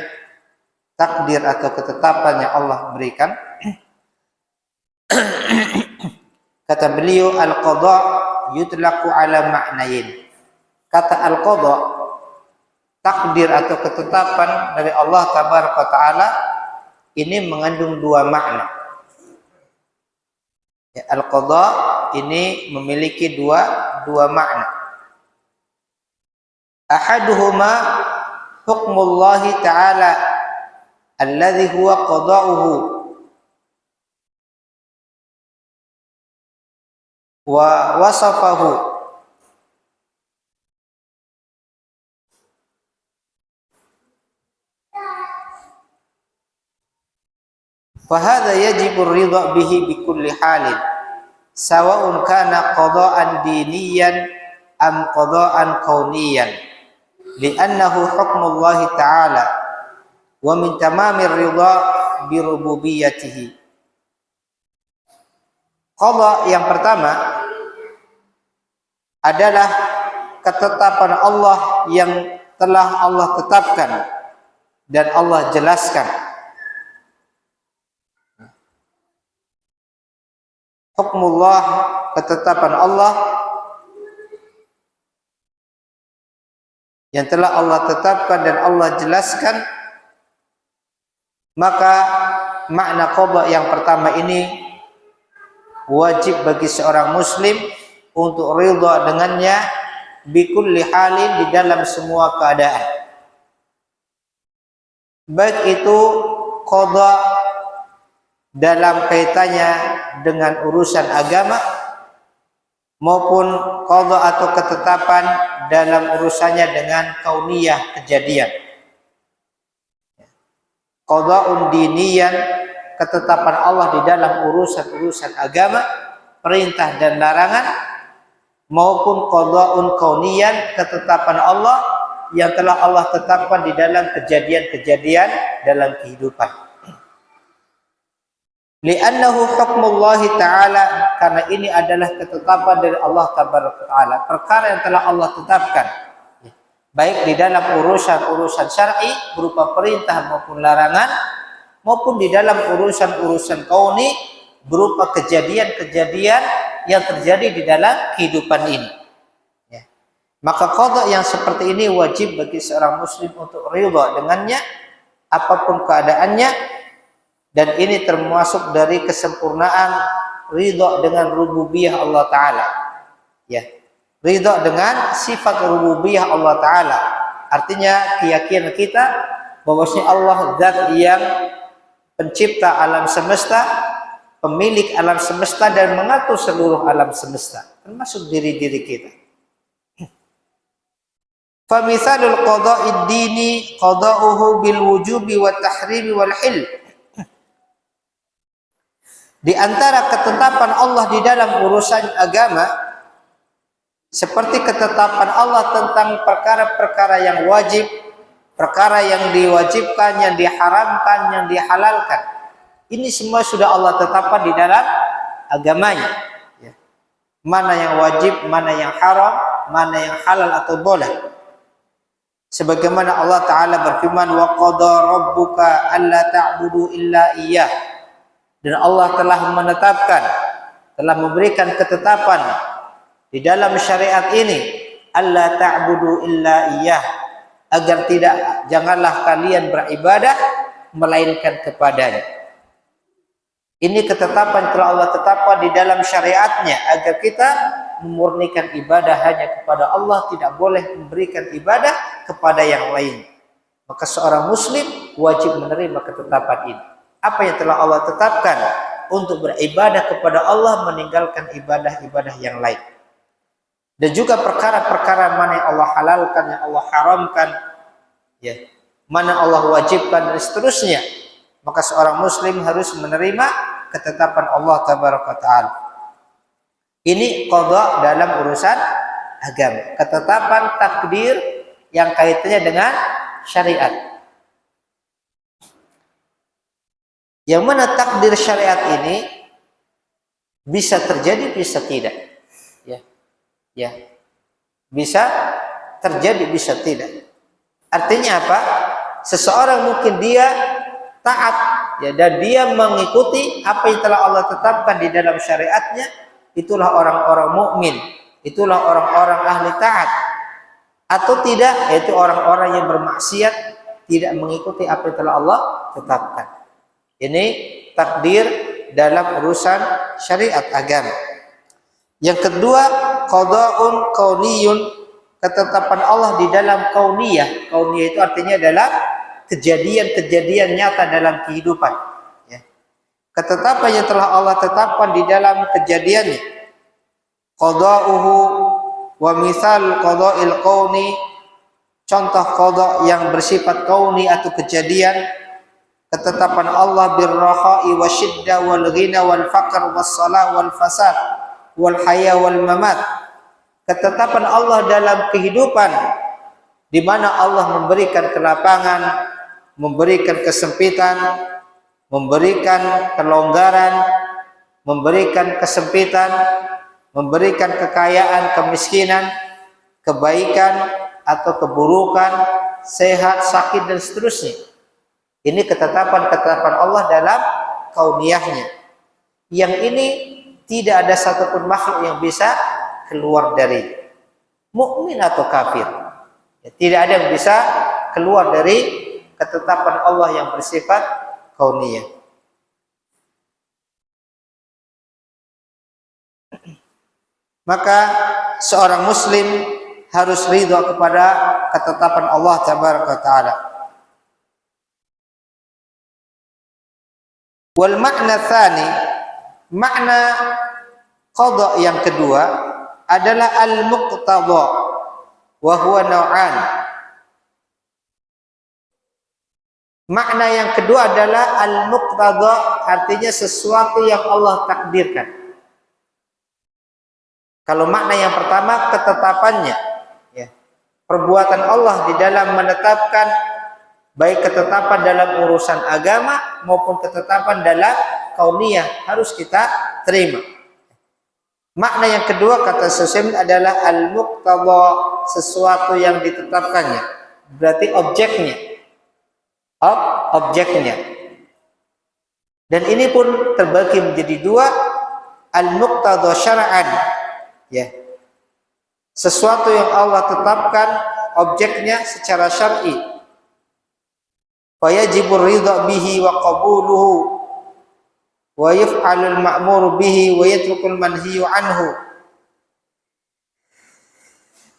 takdir atau ketetapan yang Allah berikan. Kata beliau, al-qada yutlaqu ala ma'nayin. Kata al-qada, takdir atau ketetapan dari Allah tabaraka taala, ini mengandung dua makna. Ya, al-qada ini memiliki dua makna. Ahaduhuma hukmullahi ta'ala alladhi huwa qada'uhu wa wasafahu fahadha yajibu ridha bihi bikulli halin sawa'un kana qada'an diniyan am qada'an kauniyan li'annahu hukmullahi ta'ala wa min tamamir ridha bi rububiyyatihi. Qada yang pertama adalah ketetapan Allah yang telah Allah tetapkan dan Allah jelaskan. Hukmullah, ketetapan Allah yang telah Allah tetapkan dan Allah jelaskan, maka makna qada yang pertama ini wajib bagi seorang muslim untuk ridha dengannya bikulli halin, di dalam semua keadaan, baik itu qada dalam kaitannya dengan urusan agama maupun qada atau ketetapan dalam urusannya dengan kauniyah, kejadian. Qada'un diniyan, ketetapan Allah di dalam urusan-urusan agama, perintah dan larangan, maupun qada'un kauniyan, ketetapan Allah yang telah Allah tetapkan di dalam kejadian-kejadian dalam kehidupan. Li'annahu hukmullahi ta'ala, karena ini adalah ketetapan dari Allah tabaraka ta'ala, perkara yang telah Allah tetapkan, baik di dalam urusan-urusan syar'i berupa perintah maupun larangan, maupun di dalam urusan-urusan kauni berupa kejadian-kejadian yang terjadi di dalam kehidupan ini. Ya. Maka qada yang seperti ini wajib bagi seorang muslim untuk ridha dengannya apapun keadaannya, dan ini termasuk dari kesempurnaan ridha dengan rububiyah Allah Ta'ala. Ya. Ridha dengan sifat rububiyah Allah Ta'ala, artinya keyakinan kita bahwasanya Allah zat yang pencipta alam semesta, pemilik alam semesta, dan mengatur seluruh alam semesta, termasuk diri-diri kita. Famithalul qada'id dini qada'uhu bil wujubi wat tahrimi wal hil. Di antara ketetapan Allah di dalam urusan agama, seperti ketetapan Allah tentang perkara-perkara yang wajib, perkara yang diwajibkan, yang diharamkan, yang dihalalkan. Ini semua sudah Allah tetapkan di dalam agamanya. Ya. Mana yang wajib, mana yang haram, mana yang halal atau boleh. Sebagaimana Allah Ta'ala berfirman, wa qada rabbuka alla ta'budu illa iyyah. Dan Allah telah menetapkan, telah memberikan ketetapan di dalam syariat ini, alla ta'budu illa iyyah, agar janganlah kalian beribadah melainkan kepadanya. Ini ketetapan telah Allah tetapkan di dalam syariatnya, agar kita memurnikan ibadah hanya kepada Allah, tidak boleh memberikan ibadah kepada yang lain. Maka seorang muslim wajib menerima ketetapan ini. Apa yang telah Allah tetapkan untuk beribadah kepada Allah, meninggalkan ibadah-ibadah yang lain. Dan juga perkara-perkara mana yang Allah halalkan, yang Allah haramkan, ya, mana Allah wajibkan, dan seterusnya. Maka seorang muslim harus menerima ketetapan Allah tabaraka ta'ala. Ini qada dalam urusan agama, ketetapan takdir yang kaitannya dengan syariat. Yang mana takdir syariat ini bisa terjadi, bisa tidak. Ya, bisa terjadi, bisa tidak. Artinya apa? Seseorang mungkin dia taat, ya, dan dia mengikuti apa yang telah Allah tetapkan di dalam syariatnya. Itulah orang-orang mukmin, itulah orang-orang ahli taat. Atau tidak, yaitu orang-orang yang bermaksiat, tidak mengikuti apa yang telah Allah tetapkan. Ini takdir dalam urusan syariat agama. Yang kedua, qada'un kauniyun, ketetapan Allah di dalam kauniyah. Kauniyah itu artinya adalah kejadian-kejadian nyata dalam kehidupan. Ya. Ketetapan yang telah Allah tetapkan di dalam kejadiannya. Qada'uhu wa misal qada'il kauni, contoh qada' yang bersifat kauni atau kejadian. Ketetapan Allah birraha'i wa syiddah wal ghina wal faqr was salah wal fasad wal haya wal mamat. Ketetapan Allah dalam kehidupan, di mana Allah memberikan kelapangan, memberikan kesempitan, memberikan kelonggaran, memberikan kesempitan, memberikan kekayaan, kemiskinan, kebaikan atau keburukan, sehat, sakit dan seterusnya. Ini ketetapan-ketetapan Allah dalam kauniyahnya. Yang ini tidak ada satupun makhluk yang bisa keluar dari, mukmin atau kafir. Ya, tidak ada yang bisa keluar dari ketetapan Allah yang bersifat kauniyah. Maka seorang muslim harus ridha kepada ketetapan Allah tabaraka taala. Wal makna tsani, makna qada yang kedua adalah al-muqtada wa huwa naw'an. Makna yang kedua adalah al-muqtada, artinya sesuatu yang Allah takdirkan. Kalau makna yang pertama ketetapannya, ya, perbuatan Allah di dalam menetapkan baik ketetapan dalam urusan agama maupun ketetapan dalam kauniyah harus kita terima. Makna yang kedua kata Syekh adalah al-muqtada, sesuatu yang ditetapkannya. Berarti objeknya. Objeknya. Dan ini pun terbagi menjadi dua, al-muqtada syar'an. Ya. Sesuatu yang Allah tetapkan objeknya secara syar'i. Wajibur ridha bihi wa qabuluhu wa yaf'alul ma'mur bihi wa yatrukul manhiyu anhu.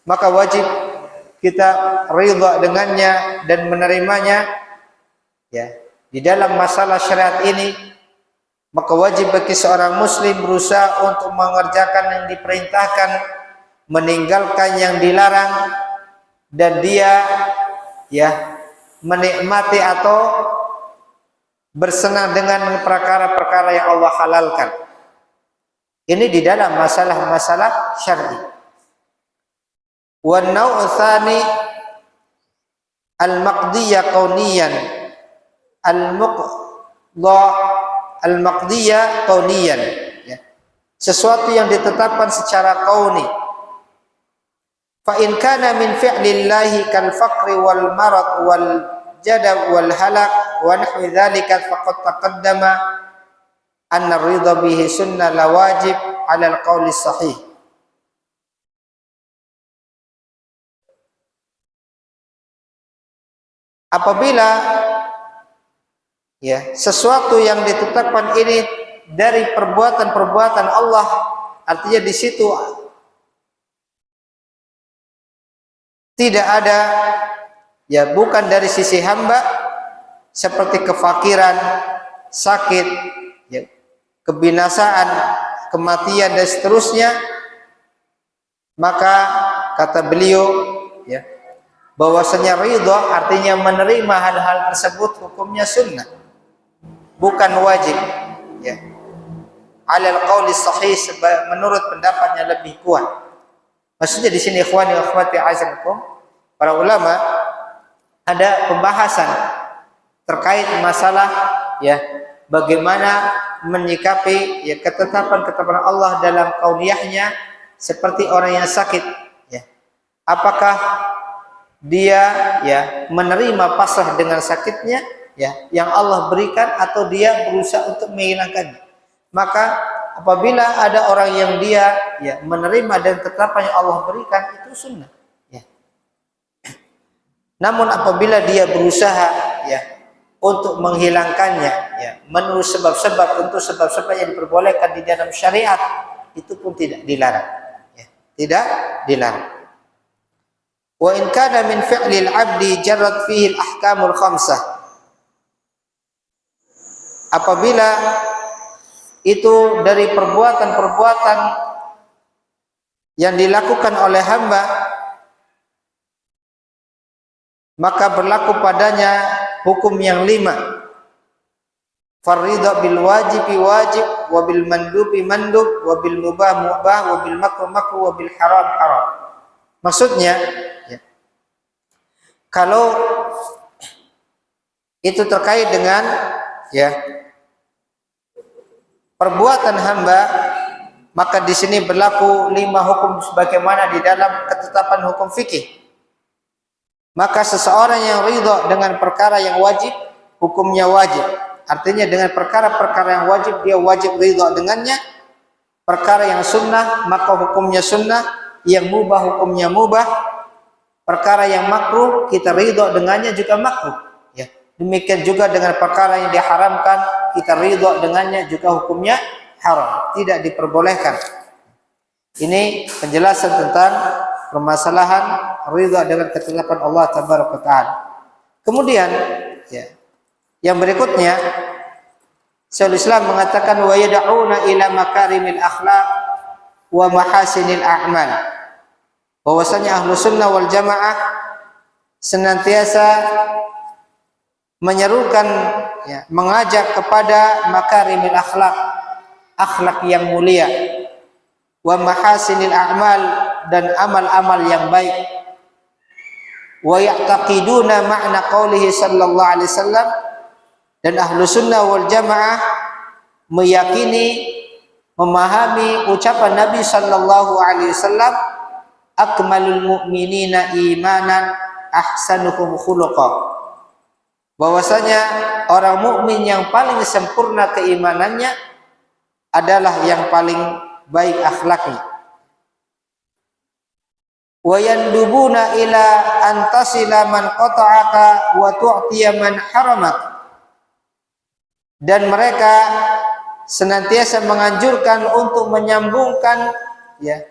Maka wajib kita ridha dengannya dan menerimanya, ya, di dalam masalah syariat ini. Maka wajib bagi seorang muslim berusaha untuk mengerjakan yang diperintahkan, meninggalkan yang dilarang, dan dia, ya, menikmati atau bersenang dengan perkara-perkara yang Allah halalkan. Ini di dalam masalah-masalah syar'i. Wa naw'u tsani al-maqdiyya kauniyan, al-maqdiyya kauniyan, ya. Sesuatu yang ditetapkan secara kauni. Fa in kana min fi'lillahi kal faqri wal marad wal jadab wal halak wa nahwi dzalika faqad taqaddama anna ar-ridha bihi sunnah la wajib 'ala al-qauli sahih. Apabila, ya, sesuatu yang ditetapkan ini dari perbuatan-perbuatan Allah, artinya di situ tidak ada, ya, bukan dari sisi hamba, seperti kefakiran, sakit, ya, kebinasaan, kematian dan seterusnya, maka kata beliau, ya, bahwasanya ridha artinya menerima hal-hal tersebut hukumnya sunnah, bukan wajib, ya. Alal qauli sahih, menurut pendapat yang lebih kuat. Maksudnya di sini ikhwani wa akhwati azakum, para ulama ada pembahasan terkait masalah ya bagaimana menyikapi ya ketetapan-ketetapan Allah dalam kauniyahnya seperti orang yang sakit ya. Apakah dia ya menerima pasrah dengan sakitnya ya yang Allah berikan atau dia berusaha untuk menghilangkannya. Maka apabila ada orang yang dia ya menerima dan ketetapan yang Allah berikan, itu sunnah ya. Namun apabila dia berusaha ya untuk menghilangkannya ya menurut sebab-sebab, tentu sebab-sebab yang diperbolehkan di dalam syariat, itu pun tidak dilarang ya. Tidak dilarang. Wa in kana min fi'lil 'abdi jarrat fihi al-ahkamul khamsah. Apabila itu dari perbuatan-perbuatan yang dilakukan oleh hamba, maka berlaku padanya hukum yang 5. Faridha bil wajibi wajib, wa bil mandubi mandub, wa bil mubah mubah, wa bil makruh makruh, wa bil haram haram. Maksudnya ya, kalau itu terkait dengan ya perbuatan hamba, maka di sini berlaku 5 hukum sebagaimana di dalam ketetapan hukum fikih. Maka seseorang yang ridha dengan perkara yang wajib, hukumnya wajib. Artinya dengan perkara-perkara yang wajib dia wajib ridha dengannya. Perkara yang sunnah maka hukumnya sunnah, yang mubah hukumnya mubah. Perkara yang makruh kita ridha dengannya juga makruh. Ya. Demikian juga dengan perkara yang diharamkan kita ridha dengannya juga hukumnya haram, tidak diperbolehkan. Ini penjelasan tentang permasalahan ridha dengan ketetapan Allah tabaraka taala. Kemudian ya, yang berikutnya Syekhul Islam mengatakan wa yad'una ila makarimil akhlaq wa mahasinil a'mal. Bahwasanya ahlu sunnah wal jamaah senantiasa menyerukan ya, mengajak kepada makarimil akhlak, akhlak yang mulia, wa mahasinil a'mal, dan amal-amal yang baik, wa ya'taqiduna ma'na qaulihi sallallahu alaihi wasallam, dan ahlu sunnah wal jamaah meyakini, memahami ucapan Nabi sallallahu alaihi wasallam, akmalul mu'minina imanan ahsanuhum khuluqa. Bahwasanya orang mukmin yang paling sempurna keimanannya adalah yang paling baik akhlaknya. Wa yandubuna ila antasila man qata'aka wa tu'tiya man haramak. Dan mereka senantiasa menganjurkan untuk menyambungkan ya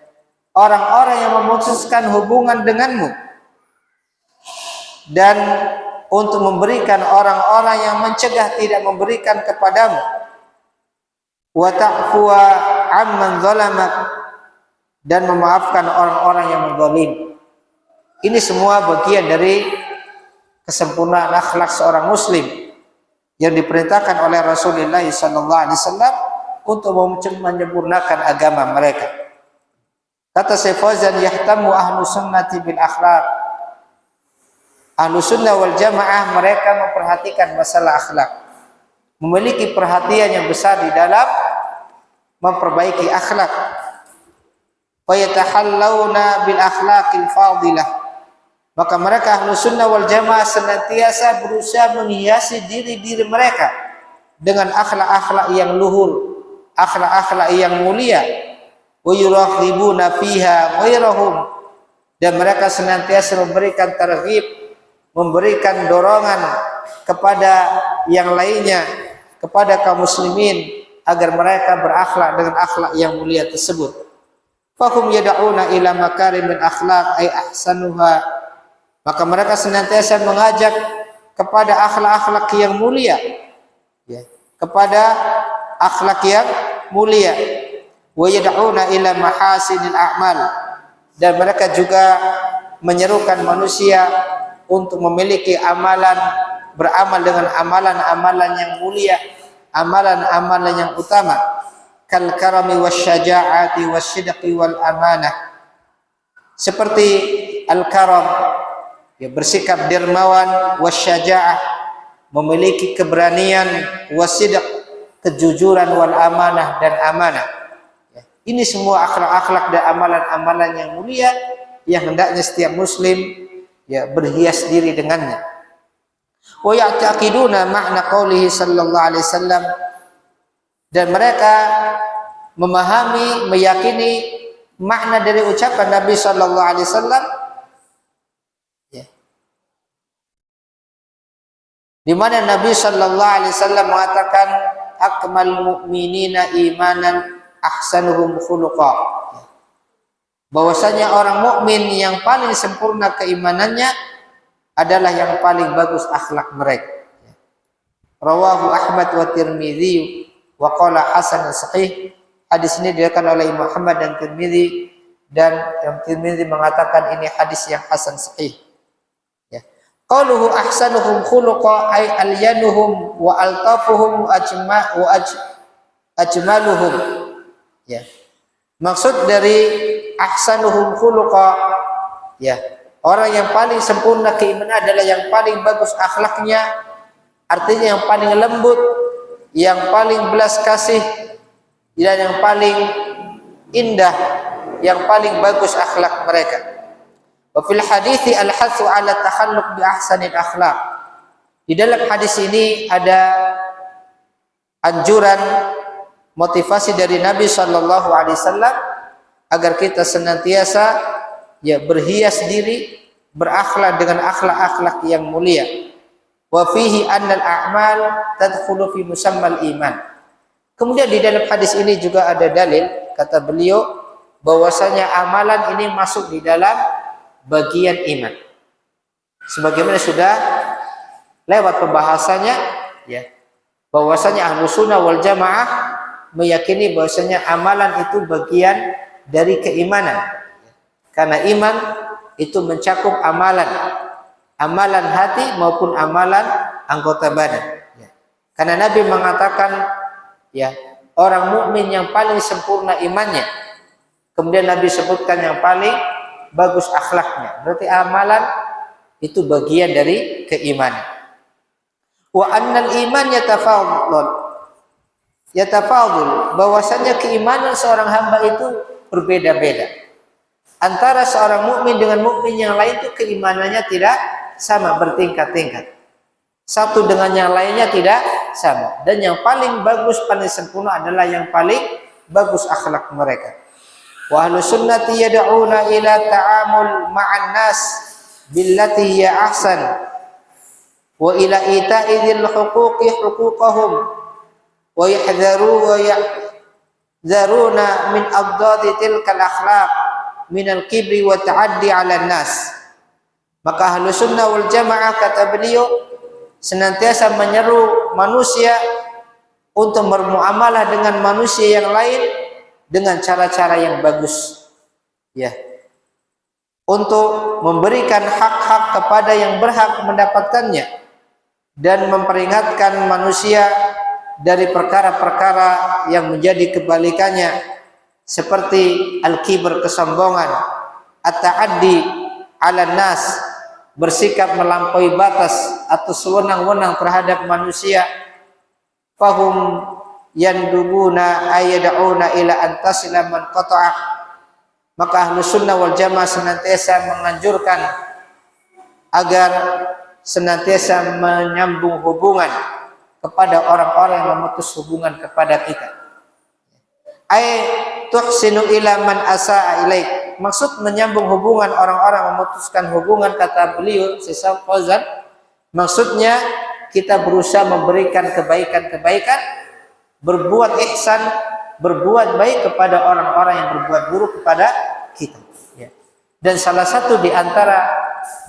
orang-orang yang memutuskan hubungan denganmu, dan untuk memberikan orang-orang yang mencegah tidak memberikan kepadamu, wa ta'fuwa amman zalamak, dan memaafkan orang-orang yang menzalim. Ini semua bagian dari kesempurnaan akhlak seorang muslim yang diperintahkan oleh Rasulullah SAW untuk menyempurnakan agama mereka. Kata Syekh Fauzan, yahtamu ahlu sunnati bil akhlaq. Ahlu sunnah wal jamaah mereka memperhatikan masalah akhlak, memiliki perhatian yang besar di dalam memperbaiki akhlak. Fayatahallawna bil akhlaqil fadilah. Maka mereka ahlu sunnah wal jamaah senantiasa berusaha menghiasi diri-diri mereka dengan akhlak-akhlak yang luhur, akhlak-akhlak yang mulia. Wa yuraghibuna fiha ghairahum, dan mereka senantiasa memberikan targhib, memberikan dorongan kepada yang lainnya, kepada kaum muslimin agar mereka berakhlak dengan akhlak yang mulia tersebut. Fahum yad'una ila makarimil akhlaq ay ahsanuha. Maka mereka senantiasa mengajak kepada akhlak-akhlak yang mulia, ya, kepada akhlak yang mulia. Wa yad'una ila mahasinil a'mal, dan mereka juga menyerukan manusia untuk memiliki amalan, beramal dengan amalan-amalan yang mulia, amalan-amalan yang utama, kal karami wasyaja'ati wasyidqi wal amanah, seperti al-karam, ya, bersikap dermawan, wasyaja'ah, memiliki keberanian, wasidq, kejujuran, wal amanah, dan amanah. Ya, ini semua akhlak-akhlak dan amalan-amalan yang mulia yang hendaknya setiap muslim, ya, berhias diri dengannya. Wa ya'taqiduna ma'na qaulihi sallallahu alaihi wasallam, dan mereka memahami, meyakini makna dari ucapan Nabi sallallahu alaihi wasallam, ya, di mana Nabi sallallahu alaihi wasallam mengatakan akmal mu'minina imanan ahsanuhum khuluqa, bahwasanya orang mukmin yang paling sempurna keimanannya adalah yang paling bagus akhlak mereka. Rawahu Ahmad wa Tirmidzi wa qala hasan sahih. Hadis ini diriwayatkan oleh Imam Ahmad dan Tirmidzi, dan Imam Tirmidzi mengatakan ini hadis yang hasan sahih. Ya. Qauluhu ahsanuhum khuluqa ay alyanuhum wa altafuhum wa ajmaluhum. Ya. Maksud dari ahsanuhum khuluqa, ya, orang yang paling sempurna keimanan adalah yang paling bagus akhlaknya, artinya yang paling lembut, yang paling belas kasih, dan yang paling indah, yang paling bagus akhlak mereka. Wa fil hadithi al-hathu ala takhalluq bi ahsanil akhlaq. Di dalam hadis ini ada anjuran, motivasi dari Nabi sallallahu alaihi wasallam agar kita senantiasa, ya, berhias diri, berakhlak dengan akhlak-akhlak yang mulia. Wa fihi annal a'mal tadkhulu fi musammal iman. Kemudian di dalam hadis ini juga ada dalil, kata beliau, bahwasanya amalan ini masuk di dalam bagian iman. Sebagaimana sudah lewat pembahasannya, ya, bahwasanya Ahlus Sunnah wal Jamaah meyakini bahwasanya amalan itu bagian dari keimanan. Karena iman itu mencakup amalan hati maupun amalan anggota badan. Ya. Karena Nabi mengatakan, ya, orang mukmin yang paling sempurna imannya. Kemudian Nabi sebutkan yang paling bagus akhlaknya. Berarti amalan itu bagian dari keimanan. Wa annal iman yatafadul, bahwasanya keimanan seorang hamba itu berbeda-beda. Antara seorang mukmin dengan mukmin yang lain itu keimanannya tidak sama, bertingkat-tingkat. Satu dengan yang lainnya tidak sama. Dan yang paling bagus, paling sempurna adalah yang paling bagus akhlak mereka. Wa ahlus sunnati yad'una ila ta'amul ma'an nas billati hiya ahsan wa ila ita'i dzil huquqi huquqahum wa yahdzaruna min adadi tilkal akhlaq min al-kibri wa ta'addi 'ala nas. Maka Ahlus Sunnah wal Jamaah, kata beliau, senantiasa menyeru manusia untuk bermuamalah dengan manusia yang lain dengan cara-cara yang bagus, ya, untuk memberikan hak-hak kepada yang berhak mendapatkannya dan memperingatkan manusia dari perkara-perkara yang menjadi kebalikannya, seperti al-kibr, kesombongan, at-ta'addi 'ala nas, bersikap melampaui batas atau sewenang-wenang terhadap manusia. Fahum yandubuna ayyad'una ila antasila man qata'a. Maka Ahlus Sunnah wal Jamaah senantiasa menganjurkan agar senantiasa menyambung hubungan kepada orang-orang yang memutus hubungan kepada kita. Tuhsinu ila man asa'a ilaik. Maksud menyambung hubungan orang-orang memutuskan hubungan, kata beliau Syekh Fauzan, maksudnya kita berusaha memberikan kebaikan-kebaikan, berbuat ihsan, berbuat baik kepada orang-orang yang berbuat buruk kepada kita, ya. Dan salah satu di antara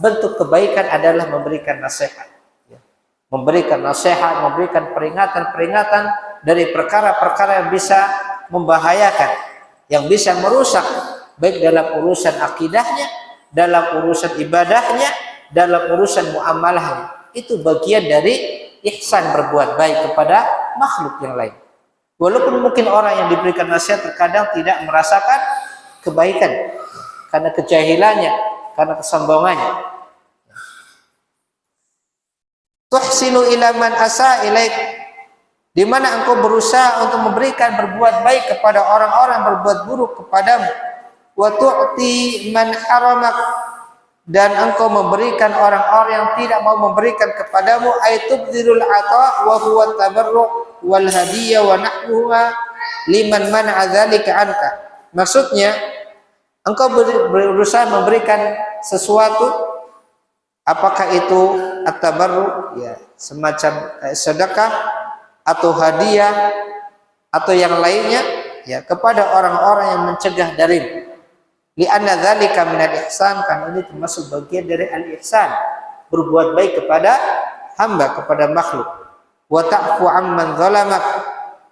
bentuk kebaikan adalah memberikan nasihat, ya. Memberikan nasihat, memberikan peringatan-peringatan dari perkara-perkara yang bisa membahayakan, yang bisa merusak, baik dalam urusan akidahnya, dalam urusan ibadahnya, dalam urusan muamalahnya. Itu bagian dari ihsan, berbuat baik kepada makhluk yang lain. Walaupun mungkin orang yang diberikan nasihat terkadang tidak merasakan kebaikan, karena kejahilannya, karena kesombongannya. Tuhsinu ila man asa ilaik, di mana engkau berusaha untuk memberikan berbuat baik kepada orang-orang berbuat buruk kepadamu. Wa tu'ti man haramak, dan engkau memberikan orang-orang yang tidak mau memberikan kepadamu. Aitubdzirul ata wa huwa tabarru' wal hadiyah wa nahwuha liman man'a dzalika anka. Maksudnya engkau berusaha memberikan sesuatu, apakah itu at-tabarru, ya, semacam sedekah atau hadiah atau yang lainnya, ya, kepada orang-orang yang mencegah darimu. Li'anna dzalika minal ihsan, kan ini termasuk bagian dari al-ihsan, berbuat baik kepada hamba, kepada makhluk. Wa ta'fu amman zalamak,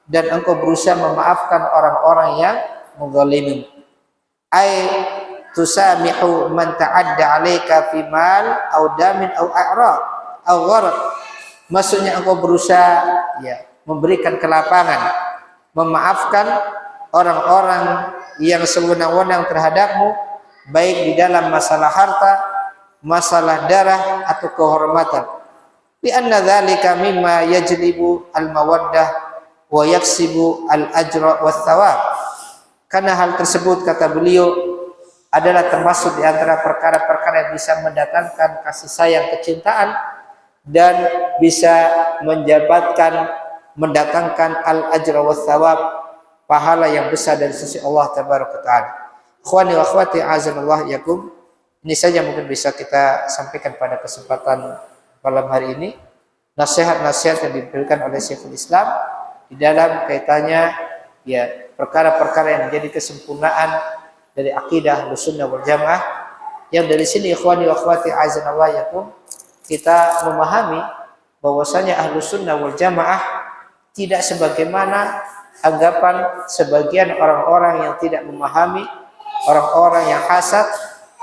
dan engkau berusaha memaafkan orang-orang yang menzalimimu. Ai tusamihu man ta'adda 'alaika fi mal aw damin aw a'rad aw gharad. Maksudnya engkau berusaha, ya, memberikan kelapangan, memaafkan orang-orang yang sewenang-wenang terhadapmu, baik di dalam masalah harta, masalah darah atau kehormatan. Li anna dzalika mimma yajlibu al-mawaddah wa yaksibu al-ajra was thawab. Karena hal tersebut, kata beliau, adalah termasuk di antara perkara-perkara yang bisa mendatangkan kasih sayang, kecintaan, dan bisa mendatangkan al-ajra was thawab, pahala yang besar dari sisi Allah tabaraka taala. Ikhwani wa akhwati azanallahu yakum, ini saja mungkin bisa kita sampaikan pada kesempatan malam hari ini, nasihat-nasihat yang diberikan oleh Syekhul Islam di dalam kaitannya, ya, perkara-perkara yang menjadi kesempurnaan dari akidah Ahlussunnah wal Jamaah, yang dari sini ikhwani wa akhwati azanallahu yakum kita memahami bahwasanya Ahlussunnah wal Jamaah tidak sebagaimana anggapan sebagian orang-orang yang tidak memahami, orang-orang yang hasad,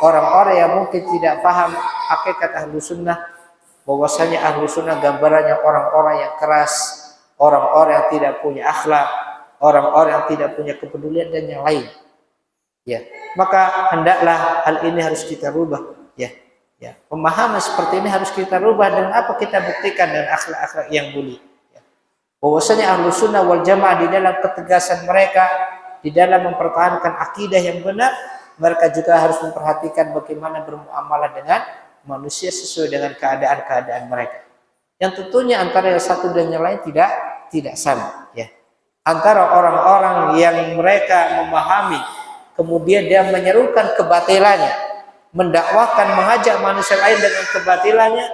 orang-orang yang mungkin tidak paham hakikat Ahlussunnah, bahwasanya Ahlussunnah gambarannya orang-orang yang keras, orang-orang yang tidak punya akhlak, orang-orang yang tidak punya kepedulian dan yang lain. Ya, maka hendaklah hal ini harus kita rubah. Ya, pemahaman seperti ini harus kita rubah dengan apa? Kita buktikan dengan akhlak-akhlak yang mulia. Bahwasanya Ahlussunnah wal Jamaah di dalam ketegasan mereka, di dalam mempertahankan akidah yang benar, mereka juga harus memperhatikan bagaimana bermuamalah dengan manusia sesuai dengan keadaan-keadaan mereka. Yang tentunya antara yang satu dan yang lain tidak sama, ya. Antara orang-orang yang mereka memahami, kemudian dia menyerukan kebatilannya, mendakwahkan, mengajak manusia lain dengan kebatilannya,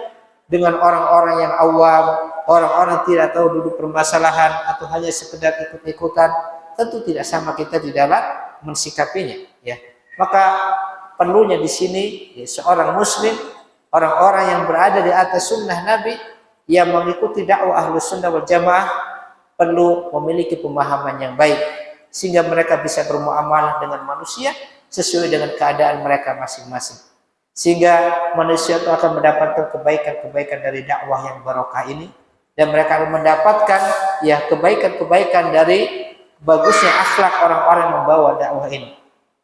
dengan orang-orang yang awam, orang-orang tidak tahu duduk permasalahan atau hanya sekedar ikut-ikutan, tentu tidak sama kita di dalam mensikapinya, ya. Maka perlunya di sini, ya, seorang muslim, orang-orang yang berada di atas sunnah Nabi, yang mengikuti dakwah Ahlussunnah wal Jamaah, perlu memiliki pemahaman yang baik sehingga mereka bisa bermuamalah dengan manusia sesuai dengan keadaan mereka masing-masing, sehingga manusia itu akan mendapatkan kebaikan-kebaikan dari dakwah yang barokah ini, dan mereka akan mendapatkan, ya, kebaikan-kebaikan dari bagusnya akhlak orang-orang yang membawa dakwah ini,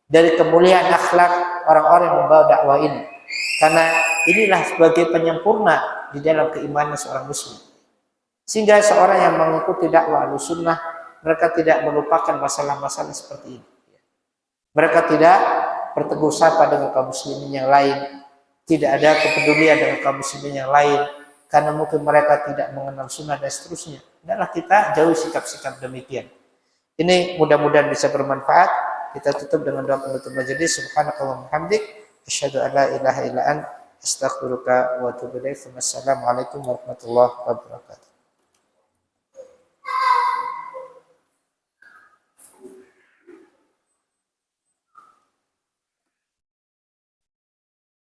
dari kemuliaan akhlak orang-orang yang membawa dakwah ini, karena inilah sebagai penyempurna di dalam keimanan seorang muslim. Sehingga seorang yang mengikuti dakwah Ahlussunnah, mereka tidak melupakan masalah-masalah seperti ini. Mereka tidak bertegur sapa dengan kaum muslimin yang lain, tidak ada kepedulian dengan kaum muslimin yang lain, karena mungkin mereka tidak mengenal sunnah dan seterusnya. Hendaklah kita jauhi sikap-sikap demikian. Ini mudah-mudahan bisa bermanfaat. Kita tutup dengan doa penutup majelis. Subhanakallahumma hamdik, asyhadu an la ilaha illa anta, astaghfiruka wa atubu ilaik. Wassalamualaikum warahmatullahi wabarakatuh.